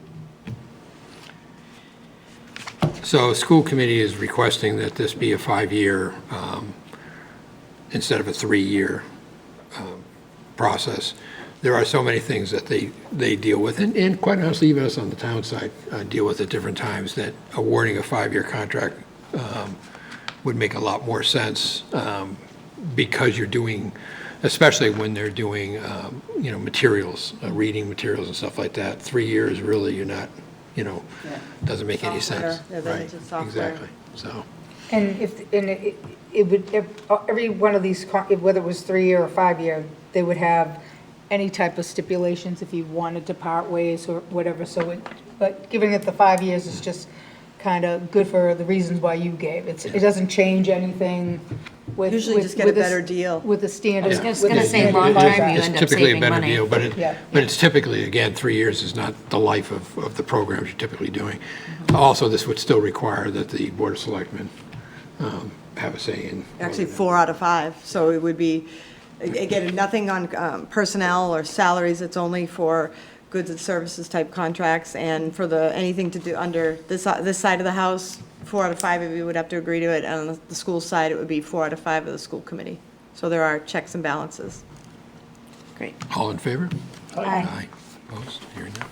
So school committee is requesting that this be a 5-year instead of a 3-year process. there are so many things that they deal with, and quite honestly, even us on the town side deal with at different times, that awarding a 5-year contract would make a lot more sense, because you're doing, especially when they're doing, materials, reading materials and stuff like that. 3 years, really, you're not, doesn't make any sense. Software, yeah, then it's just software. Exactly, so. And it would, every one of these, whether it was 3-year or 5-year, they would have any type of stipulations if you wanted to part ways or whatever, but giving it the 5 years is just kind of good for the reasons why you gave. It doesn't change anything with. Usually just get a with better deal. With the standard. Yeah. I was with gonna the say standard long contract. term, you It's end up typically a saving better money. deal, Yeah. but it's typically, again, 3 years is not the life of the programs you're typically doing. Also, this would still require that the Board of Selectmen have a say in. Actually, 4 out of 5, so it would be, again, nothing on personnel or salaries, it's only for goods and services type contracts, and for anything to do under this side of the house, 4 out of 5 of you would have to agree to it, and on the school side, it would be 4 out of 5 of the school committee. So there are checks and balances. Great. All in favor? Aye. Opposed? Hearing none.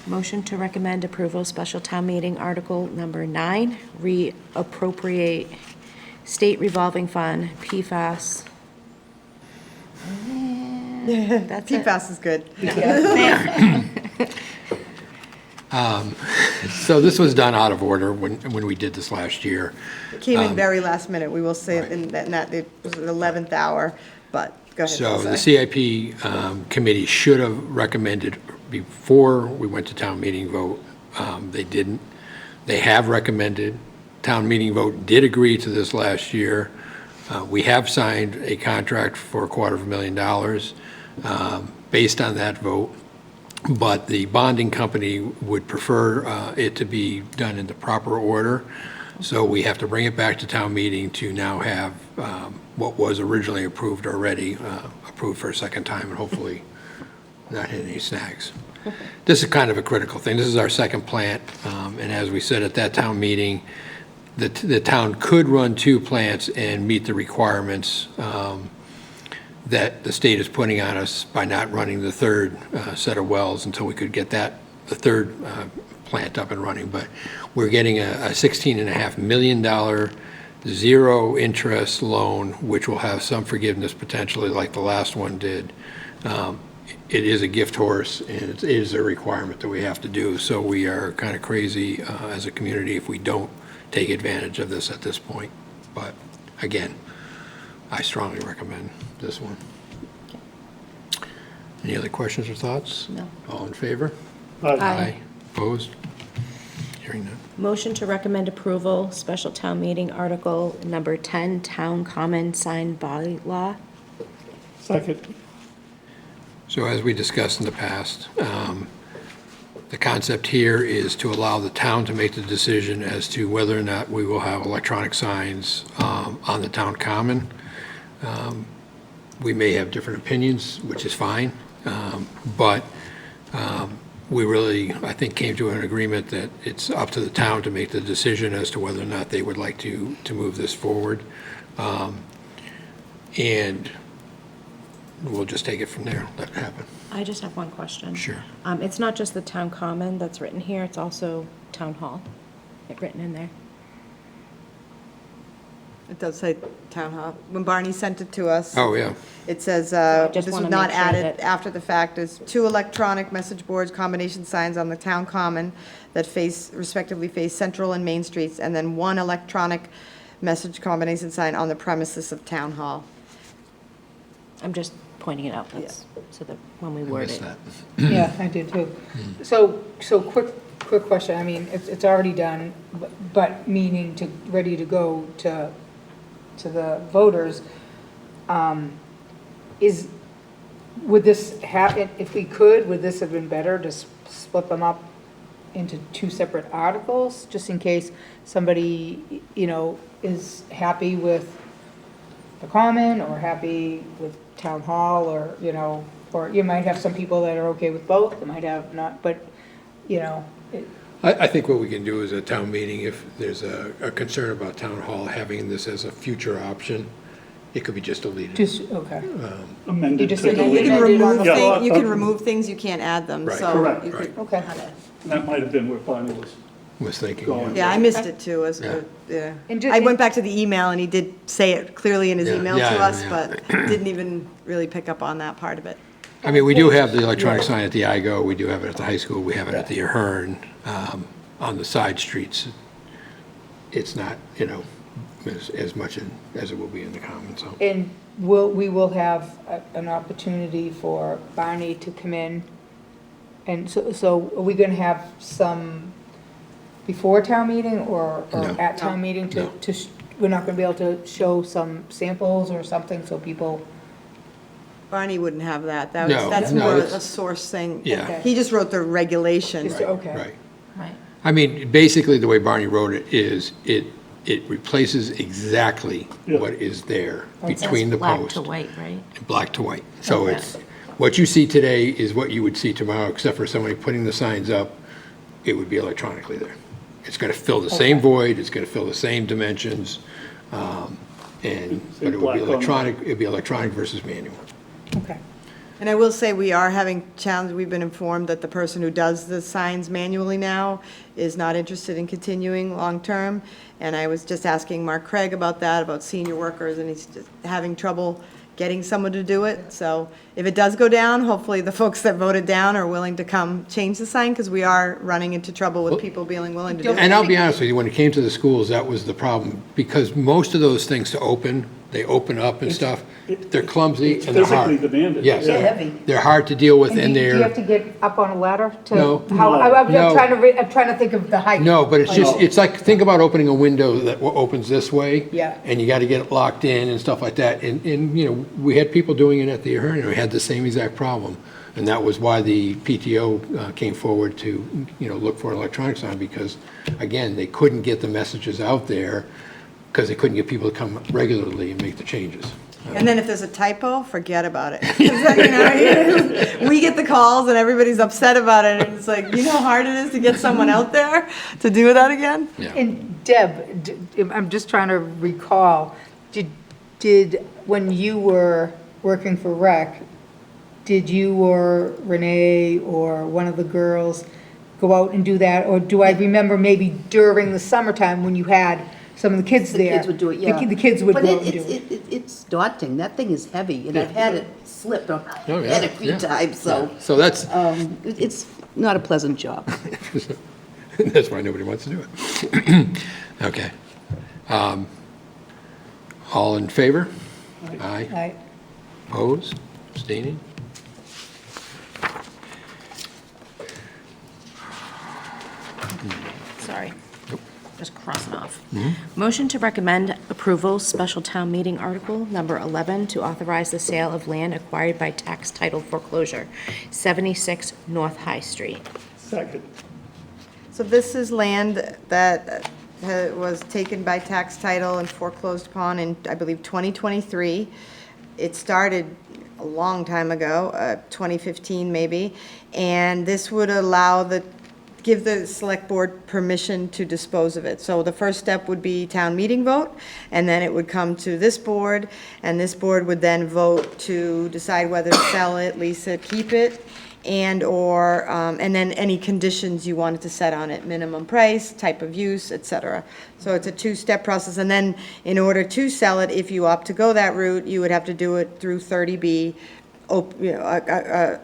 Motion to recommend approval, special town meeting, Article number 9, reappropriate state revolving fund, PFAS. That's it. PFAS is good. So this was done out of order when we did this last year. It came in very last minute, we will say, in that it was the 11th hour, but go ahead. So the Jose. CIP committee should have recommended before we went to town meeting vote. They didn't. They have recommended. Town meeting vote did agree to this last year. We have signed a contract for $250,000 based on that vote, but the bonding company would prefer it to be done in the proper order. So we have to bring it back to town meeting to now have what was originally approved already, approved for a second time, and hopefully not hit any snags. This is kind of a critical thing. This is our second plant, and as we said at that town meeting, the town could run 2 plants and meet the requirements that the state is putting on us by not running the third set of wells until we could get the third plant up and running. But we're getting a $16.5 million zero-interest loan, which will have some forgiveness potentially like the last one did. It is a gift horse, and it is a requirement that we have to do. So we are kind of crazy as a community if we don't take advantage of this at this point. But again, I strongly recommend this one. Any other questions or thoughts? No. All in favor? Aye. Opposed? Hearing none. Motion to recommend approval, special town meeting, Article number 10, Town Common Sign Bylaw. Second. So as we discussed in the past, the concept here is to allow the town to make the decision as to whether or not we will have electronic signs on the town common. We may have different opinions, which is fine, but we really, I think, came to an agreement that it's up to the town to make the decision as to whether or not they would like to move this forward. And we'll just take it from there, let it happen. I just have one question. Sure. It's not just the town common that's written here, it's also town hall, written in there. It does say town hall. When Barney sent it to us. Oh, yeah. It says, just this was wanna not make sure added that- after the fact, is 2 electronic message boards, combination signs on the town common that respectively face Central and Main Streets, and then 1 electronic message combination sign on the premises of town hall. I'm just pointing it out, that's, so that when we I word missed it. that. Yeah, I did too. So quick question, I mean, it's already done, but meaning ready to go to the voters. Would this happen, if we could, would this have been better to split them up into 2 separate articles, just in case somebody, is happy with the common, or happy with town hall, or, or you might have some people that are okay with both, you might have not, but, I think what we can do is at town meeting, if there's a concern about town hall having this as a future option, It could be just deleted. Just, okay. Amended You just to said delete. You can Amended on remove the floor. things, you can remove things, you can't add them, Right. so. Correct, you could- Okay. That might have been where Barney was. Was thinking, Going. Yeah, I missed it too, Yeah. yeah. And ju- I went back to the email and he did say it clearly in his Yeah, email to yeah, us, yeah. but didn't even really pick up on that part of it. I mean, we do have the electronic sign at the IGO, we do have it at the high school, we have it at the Ahern, on the side streets. It's not, as much as it will be in the common, so. And we will have an opportunity for Barney to come in. And so are we going to have some before town meeting or No. at town meeting No. we're not going to be able to show some samples or something so people, Barney wouldn't have that. No, That's no, more it's- a source thing. Yeah. Okay. He just wrote the regulation. Just- okay. Right. Right. I mean, basically, the way Barney wrote it is, it replaces exactly Yeah. what is there That's between the black posts. to white, right? Black to white. So Okay. it's, what you see today is what you would see tomorrow, except for somebody putting the signs up, it would be electronically there. It's gonna fill the same void, it's gonna fill the same dimensions, but it would Black be on electronic, it'd be electronic versus manual. okay. And I will say, we are having challenges. We've been informed that the person who does the signs manually now is not interested in continuing long-term. And I was just asking Mark Craig about that, about senior workers, and he's just having trouble getting someone to do it. So if it does go down, hopefully the folks that voted down are willing to come change the sign, because we are running into trouble with people being willing to do it. And I'll be honest with you, when it came to the schools, that was the problem, because most of those things to open, they open up and stuff, they're clumsy It's and they're hard. physically demanding. Yes. Yeah. Heavy. They're hard to deal with And in do you have there. to get up on a ladder to? No. How, I'm No. I'm trying to think of the height. No, but it's just, No. it's like, think about opening a window that opens this way. Yeah. And you gotta get it locked in and stuff like that. And, we had people doing it at the Ahern, and we had the same exact problem. And that was why the PTO came forward to, look for an electronic sign, because, again, they couldn't get the messages out there, because they couldn't get people to come regularly and make the changes. And then if there's a typo, forget about it. We get the calls and everybody's upset about it, and it's like, you know how hard it is to get someone out there to do that again? Yeah. And Deb, I'm just trying to recall, did, when you were working for rec, did you or Renee or one of the girls go out and do that? Or do I remember maybe during the summertime when you had some of the kids The there? kids would do it, yeah. The kids would But go out and do it. it's daunting, that thing is heavy, and I've had it slipped on my Oh, yeah, head a few yeah. times, so, So that's, it's not a pleasant job. that's why nobody wants to do it. Okay. All in favor? Aye. Right. Opposed? Abstaining? Sorry. Just crossing off. Motion to recommend approval, special town meeting article number 11, to authorize the sale of land acquired by tax title foreclosure, 76 North High Street. Second. So this is land that was taken by tax title and foreclosed upon in, I believe, 2023. It started a long time ago, 2015 maybe, and this would give the select board permission to dispose of it. So the first step would be town meeting vote, and then it would come to this board, and this board would then vote to decide whether to sell it, lease it, keep it, and then any conditions you wanted to set on it, minimum price, type of use, et cetera. So it's a two-step process, and then in order to sell it, if you opt to go that route, you would have to do it through 30B, a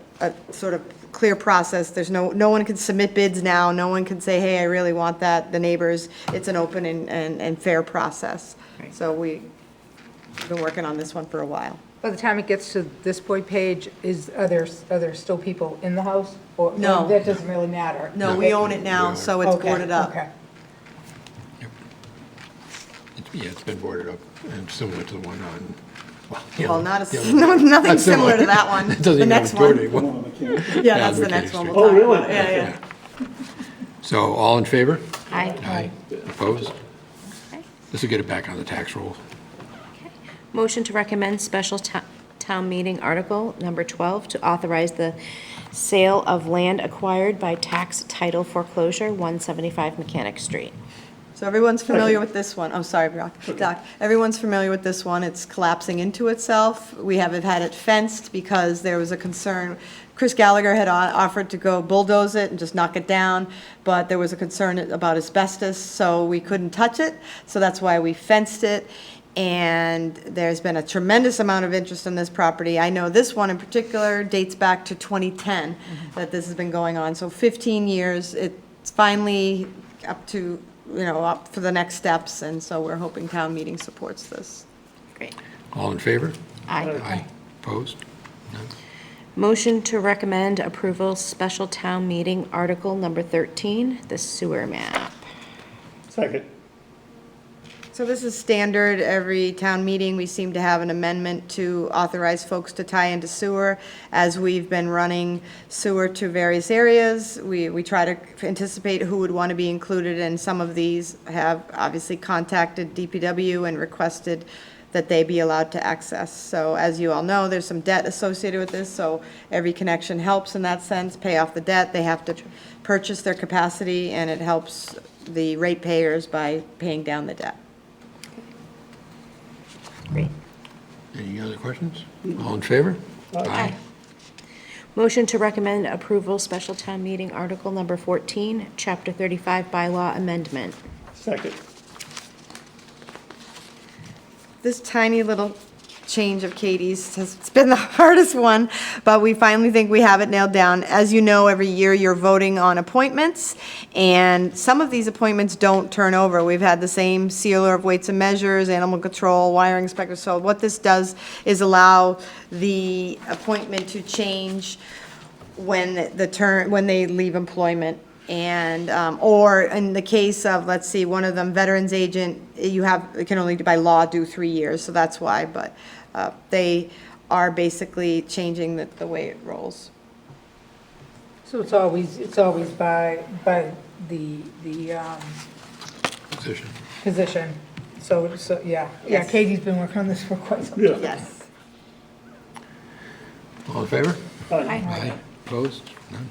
sort of clear process. There's no one can submit bids now, no one can say, hey, I really want that, the neighbors. It's an open and fair process. So we've been working on this one for a while. By the time it gets to this point, Paige, are there still people in the house? Or No. that doesn't really matter? No, we own it now, so it's Okay, boarded up. Okay. Yeah, it's been boarded up, and similar to the one on, Well, nothing nothing similar to that one. It doesn't The even next have a door one. anymore. Yeah, that's the Advocate next one Street. we'll Oh, talk really? about. Yeah, yeah. So, all in favor? Aye. Aye. Opposed? This will get it back on the tax roll. Motion to recommend special town meeting article number 12, to authorize the sale of land acquired by tax title foreclosure, 175 Mechanic Street. So everyone's familiar with this one. I'm sorry, Doc. Everyone's familiar with this one. It's collapsing into itself. We haven't had it fenced because there was a concern. Chris Gallagher had offered to go bulldoze it and just knock it down, but there was a concern about asbestos, so we couldn't touch it. So that's why we fenced it. And there's been a tremendous amount of interest in this property. I know this one in particular dates back to 2010 that this has been going on. So 15 years, it's finally up to, up for the next steps. And so we're hoping town meeting supports this. Great. All in favor? Aye. Aye. Opposed? None. Motion to recommend approval, special town meeting, article number 13, the sewer map. Second. So this is standard. Every town meeting, we seem to have an amendment to authorize folks to tie into sewer. As we've been running sewer to various areas, we try to anticipate who would want to be included, and some of these have obviously contacted DPW and requested that they be allowed to access. So as you all know, there's some debt associated with this, so every connection helps in that sense, pay off the debt. They have to purchase their capacity, and it helps the ratepayers by paying down the debt. Great. Any other questions? All in favor? Aye. Motion to recommend approval, special town meeting, article number 14, chapter 35, bylaw amendment. Second. This tiny little change of Katie's has been the hardest one, but we finally think we have it nailed down. As you know, every year you're voting on appointments, and some of these appointments don't turn over. We've had the same sealer of weights and measures, animal control, wiring inspector. So what this does is allow the appointment to change when they leave employment. And, or in the case of, let's see, one of them, veterans agent, it can only by law do 3 years, so that's why, but they are basically changing the way it rolls. So it's always by the Position. position. So, yeah, Yes. Katie's been working on this for quite some time. Yeah. Yes. All in favor? Aye. Opposed? None.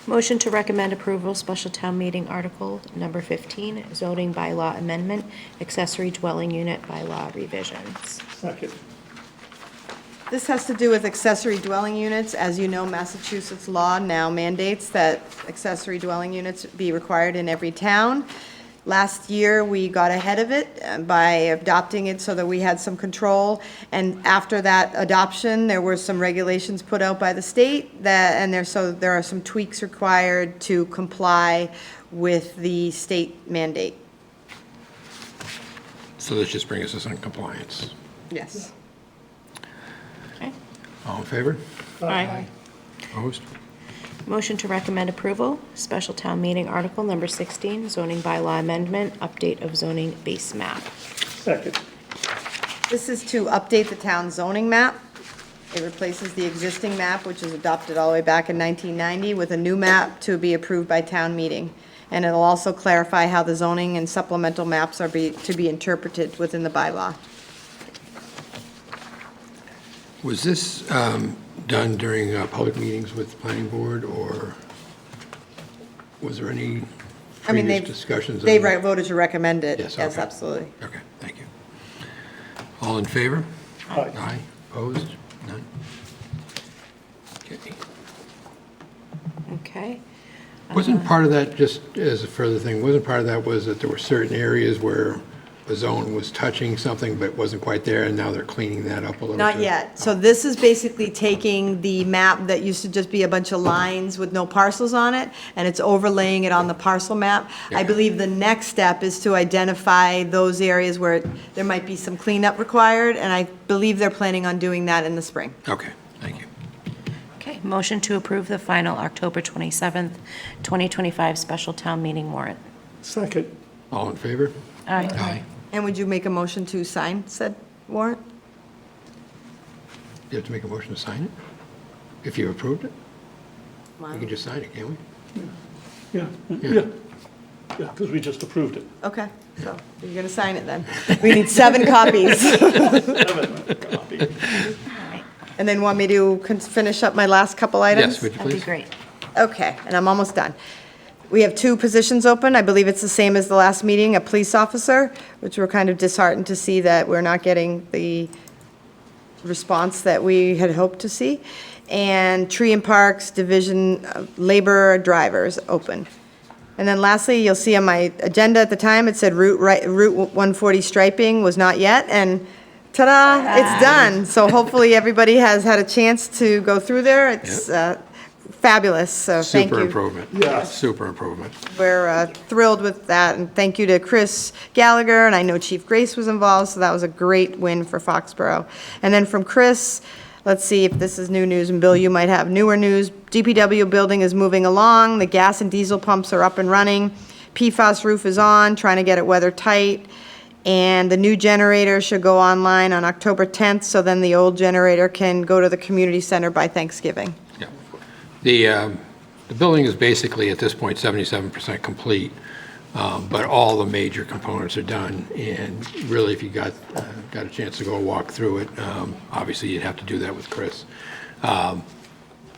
Motion to recommend approval, special town meeting, article number 15, zoning bylaw amendment, accessory dwelling unit bylaw revisions. Second. This has to do with accessory dwelling units. As you know, Massachusetts law now mandates that accessory dwelling units be required in every town. Last year, we got ahead of it by adopting it so that we had some control. And after that adoption, there were some regulations put out by the state so there are some tweaks required to comply with the state mandate. So this just brings us in compliance. Yes. Okay. All in favor? Aye. Opposed? Motion to recommend approval, special town meeting, article number 16, zoning bylaw amendment, update of zoning base map. Second. This is to update the town zoning map. It replaces the existing map, which was adopted all the way back in 1990, with a new map to be approved by town meeting. And it'll also clarify how the zoning and supplemental maps are to be interpreted within the bylaw. Was this done during public meetings with the planning board, or was there any I mean, previous discussions? they on it? voted to recommend it. Yes, Yes, okay. absolutely. Okay, thank you. All in favor? Aye. Aye. Opposed? None? Okay. Okay. Wasn't part of that, just as a further thing, wasn't part of that was that there were certain areas where a zone was touching something but wasn't quite there, and now they're cleaning that up a little bit? Not yet. So this is basically taking the map that used to just be a bunch of lines with no parcels on it, and it's overlaying it on the parcel map. I Okay. believe the next step is to identify those areas where there might be some cleanup required, and I believe they're planning on doing that in the spring. Okay, thank you. Okay, motion to approve the final October 27th, 2025 special town meeting warrant. Second. All in favor? Aye. And would you make a motion to sign said warrant? You have to make a motion to sign it? If you approved it? We can just sign it, can't we? Yeah, yeah, yeah, because we just approved it. Okay, so you're going to sign it then. We need 7 copies. Copy. And then want me to finish up my last couple items? Yes, would you That'd be please? great. Okay, and I'm almost done. We have 2 positions open. I believe it's the same as the last meeting, a police officer, which we're kind of disheartened to see that we're not getting the response that we had hoped to see. And Tree and Parks Division labor drivers open. And then lastly, you'll see on my agenda at the time, it said Route 140 striping was not yet, and ta-da, it's done. So hopefully everybody has had a chance to go through there. It's fabulous, so thank you. Super improvement. Yes. Super improvement. We're thrilled with that, and thank you to Chris Gallagher, and I know Chief Grace was involved, so that was a great win for Foxborough. And then from Chris, let's see if this is new news, and Bill, you might have newer news. DPW building is moving along, the gas and diesel pumps are up and running, PFAS roof is on, trying to get it weather tight, and the new generator should go online on October 10th, so then the old generator can go to the community center by Thanksgiving. Yeah. The building is basically, at this point, 77% complete, but all the major components are done. And really, if you got a chance to go walk through it, obviously you'd have to do that with Chris.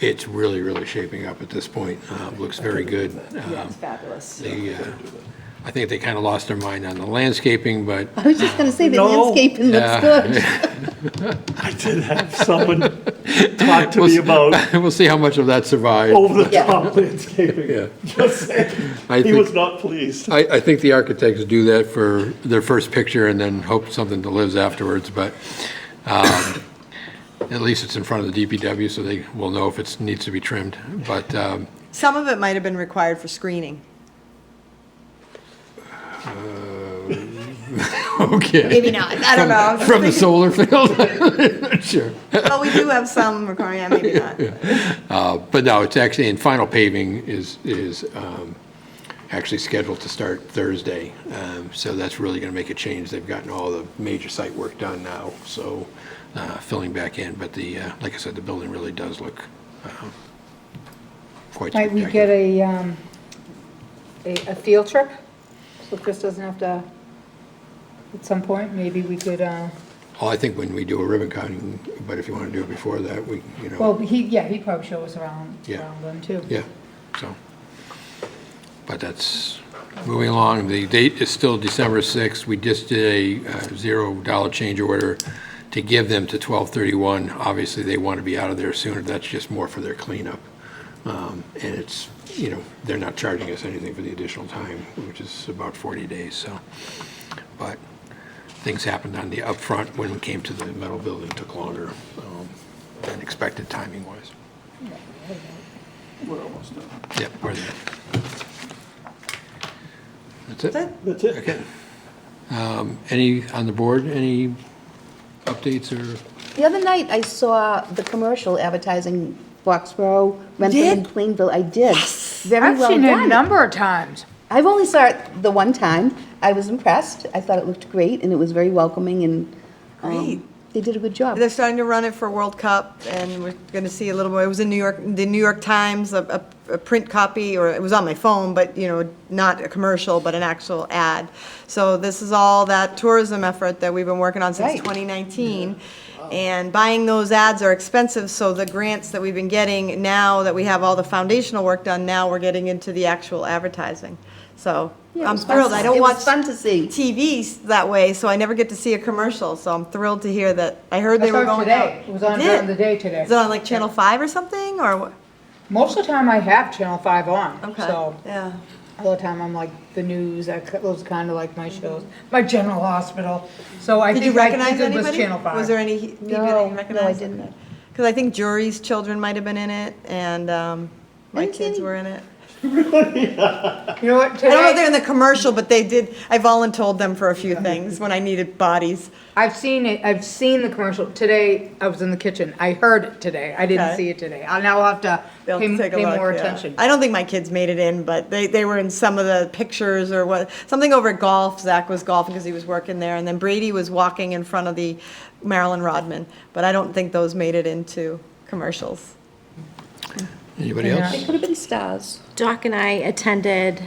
It's really, really shaping up at this point. Looks very good. It's fabulous. I think they kind of lost their mind on the landscaping, but I was just going to say, the No. landscaping looks good. I did have someone talk to me about we'll see how much of that survives. over-the-top landscaping. Yeah. Just saying, I he think- was not pleased. I think the architects do that for their first picture and then hope something delivers afterwards, but at least it's in front of the DPW, so they will know if it needs to be trimmed. But Some of it might have been required for screening. okay. Maybe not, I don't know. From the solar field? Sure. Well, we do have some requiring, yeah, maybe not. But no, it's actually, in final paving is actually scheduled to start Thursday. So that's really going to make a change. They've gotten all the major site work done now, so filling back in. But like I said, the building really does look quite Might we spectacular. get a field trip? So Chris doesn't have to, at some point, maybe we could, Well, I think when we do a ribbon cutting, but if you want to do it before that, well, he'd probably show us around Yeah. then too. Yeah, so, but that's moving along. The date is still December 6th. We just did a $0 change order to give them to 12/31. Obviously, they want to be out of there sooner. That's just more for their cleanup. And it's, they're not charging us anything for the additional time, which is about 40 days, so. But things happened on the upfront when it came to the metal building, took longer than expected timing-wise. We're almost done. Yep, we're there. That's it? That's it. Okay. Any, on the board, any updates or? The other night, I saw the commercial advertising Foxborough, Rentham, and Plainville. I did. Very I've well seen it a done. number of times. I've only saw it the one time. I was impressed. I thought it looked great, and it was very welcoming, and Great. they did a good job. They're starting to run it for World Cup, and we're going to see a little more. It was in New York, the New York Times, a print copy, or it was on my phone, but, not a commercial, but an actual ad. So this is all that tourism effort that we've been working on since Right. 2019. And buying those ads are expensive, so the grants that we've been getting, now that we have all the foundational work done, now we're getting into the actual advertising. So Yeah, it I'm was fun thrilled. to- I don't it was watch fun to see. TV that way, so I never get to see a commercial, so I'm thrilled to hear that. I heard they I were saw it going out. today. It was on Did? during the day today. Is it on like Channel 5 or something, or what? Most of the time I have Channel 5 on, Okay, so yeah. all the time I'm like the news, those kind of like my shows, my General Hospital. So I Did you think I recognize think it was anybody? Channel 5. Was there any people that you No, recognized? no, I didn't. Because I think Jury's children might have been in it, and my Didn't see kids any. were in it. You know what, I don't know if they're today, in the commercial, but they did, I voluntold them for a few things when I needed bodies. I've seen the commercial. Today, I was in the kitchen. I heard it today. I didn't Okay. see it today. I'll now have to They'll pay take a look, more yeah. attention. I don't think my kids made it in, but they were in some of the pictures or what, something over at golf. Zach was golfing because he was working there, and then Brady was walking in front of the Marilyn Rodman, but I don't think those made it into commercials. Anybody Yeah. else? They could have been stars. Doc and I attended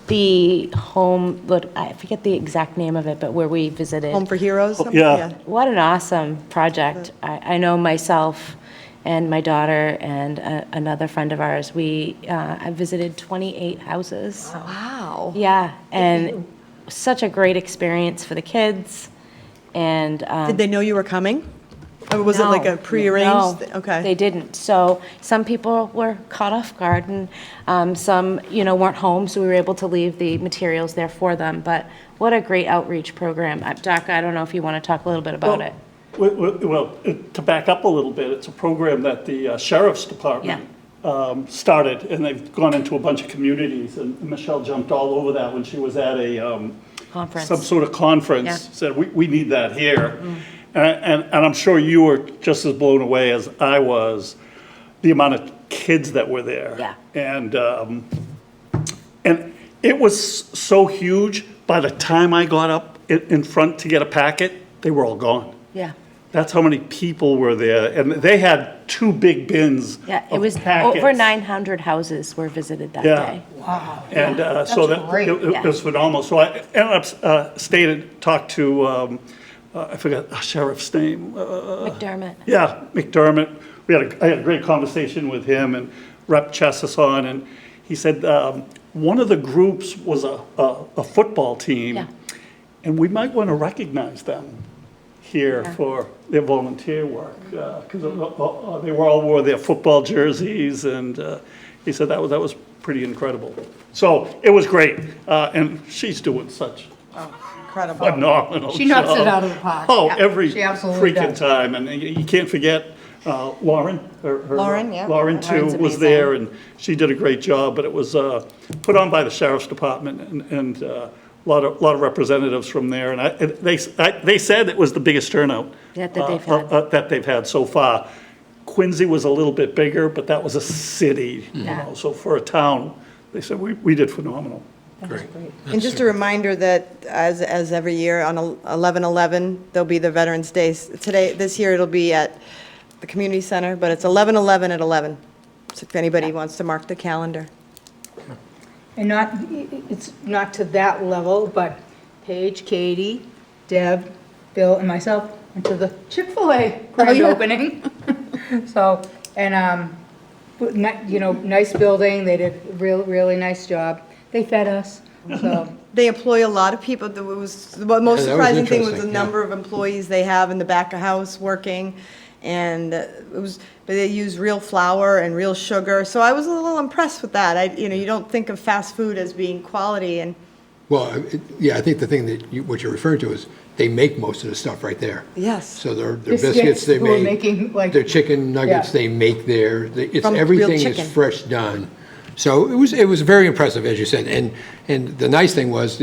the home, I forget the exact name of it, but where we visited. Home for Heroes? something? yeah. What an awesome project. I know myself and my daughter and another friend of ours, I visited 28 houses. Wow. Yeah, and such a great experience for the kids, and. Did they know you were coming? Or was it like a No, prearranged? no, Okay. they didn't. So some people were caught off guard, and some, weren't home, so we were able to leave the materials there for them. But what a great outreach program. Doc, I don't know if you want to talk a little bit about it. Well, to back up a little bit, it's a program that the Sheriff's Department started, and they've gone into a bunch of communities, and Michelle jumped all over that when she was at a Conference. some sort of conference, Yeah. said, we need that here. And I'm sure you were just as blown away as I was, the amount of kids that were there. Yeah. And it was so huge, by the time I got up in front to get a packet, they were all gone. Yeah. That's how many people were there, and they had 2 big bins Yeah, it of was packets. over 900 houses were visited that Yeah. day. And so great. it was phenomenal. So I ended up talked to, I forgot the sheriff's name. McDermott. Yeah, McDermott. I had a great conversation with him and Rep. Chesason, and he said one of the groups was a football team, Yeah. and we might want to recognize them here for their volunteer work, because they all wore their football jerseys, and he said that was pretty incredible. So it was great, and she's doing such Incredible. phenomenal She knocks job. it out of the park. Oh, Yeah, every she absolutely freaking does. time, and you can't forget Lauren. Lauren, yeah. Lauren too Lauren's was amazing. there, and she did a great job, but it was put on by the Sheriff's Department and a lot of representatives from there, and they said it was the biggest turnout That they've had. that they've had so far. Quincy was a little bit bigger, but that was a city, Yeah. so for a town, they said we did phenomenal. Great. And just a reminder that as every year on 11/11, there'll be the Veterans Day. This year it'll be at the community center, but it's 11/11 at 11. So if anybody wants to mark the calendar. And it's not to that level, but Paige, Katie, Deb, Bill, and myself went to the Chick-fil-A grand yeah. opening. So, and, nice building, they did a really nice job. They fed us, so. They employ a lot of people. The most Yeah, that was surprising thing was the interesting, yeah. number of employees they have in the back of house working. And but they use real flour and real sugar. So I was a little impressed with that. You don't think of fast food as being quality, and Well, yeah, I think the thing that what you're referring to is they make most of the stuff right there. yes. So their Biscuits, biscuits, they who are make, making, like- their chicken nuggets, Yeah. they make there. From real Everything is chicken. fresh done. So it was very impressive, as you said. And the nice thing was,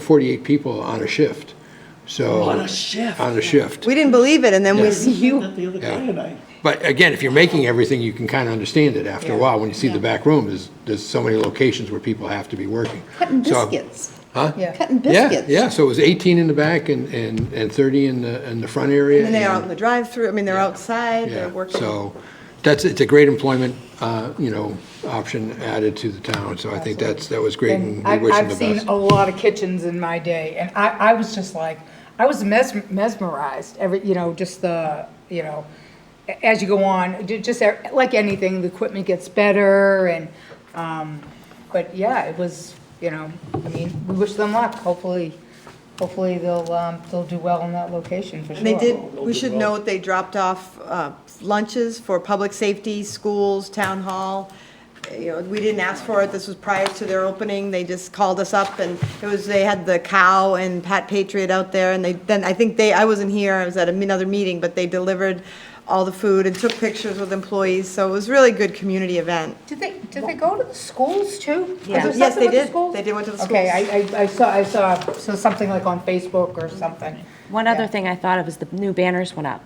48 people on a shift. So. On a shift. On a shift. We didn't believe it, and then we see you. That the other day, Yeah. and But again, if you're making everything, you can kind of understand it after a while. When you see the back room, there's so many locations where people have to be working. Cutting So- biscuits. Huh? Yeah. Cutting Yeah, biscuits. yeah, so it was 18 in the back and 30 in the front area. And then they're out in and- the drive-through. I mean, they're outside. Yeah, They're working. so it's a great employment, option added to the town. So I think that was great, and And we wish them I've the seen best. a lot of kitchens in my day, and I was just like, I was mesmerized, just the, as you go on, just like anything, the equipment gets better, and, but yeah, it was, we wish them luck, hopefully they'll do well in that location, for sure. And they did, we should note, they dropped off lunches for public safety, schools, town hall. We didn't ask for it, this was prior to their opening, they just called us up, and they had the cow and Pat Patriot out there, and I wasn't here, I was at another meeting, but they delivered all the food and took pictures with employees, so it was a really good community event. Did they go to the schools too? Was there Yes, something they with the did. schools? They did went to the Okay, schools. I saw something like on Facebook or something. One other thing I thought of is the new banners went up.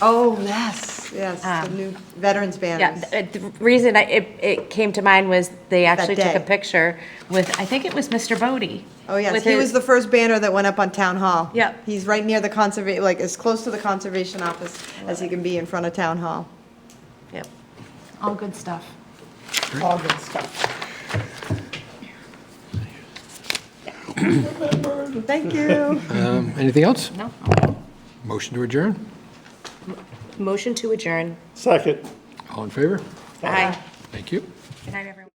Oh, yes, the new veterans Yeah, banners. the reason it came to mind was they actually took a day. picture with, I think it was Mr. Bodie. Oh, yes, with he his- was the first banner that went up on Town Hall. Yep. He's right near the like as close to the conservation office as he can be in front of Town Hall. Yep, all good stuff. All good stuff. Thank you. Anything else? No? Motion to adjourn? Motion to adjourn. Second. All in favor? Aye. Thank you. Good night, everyone.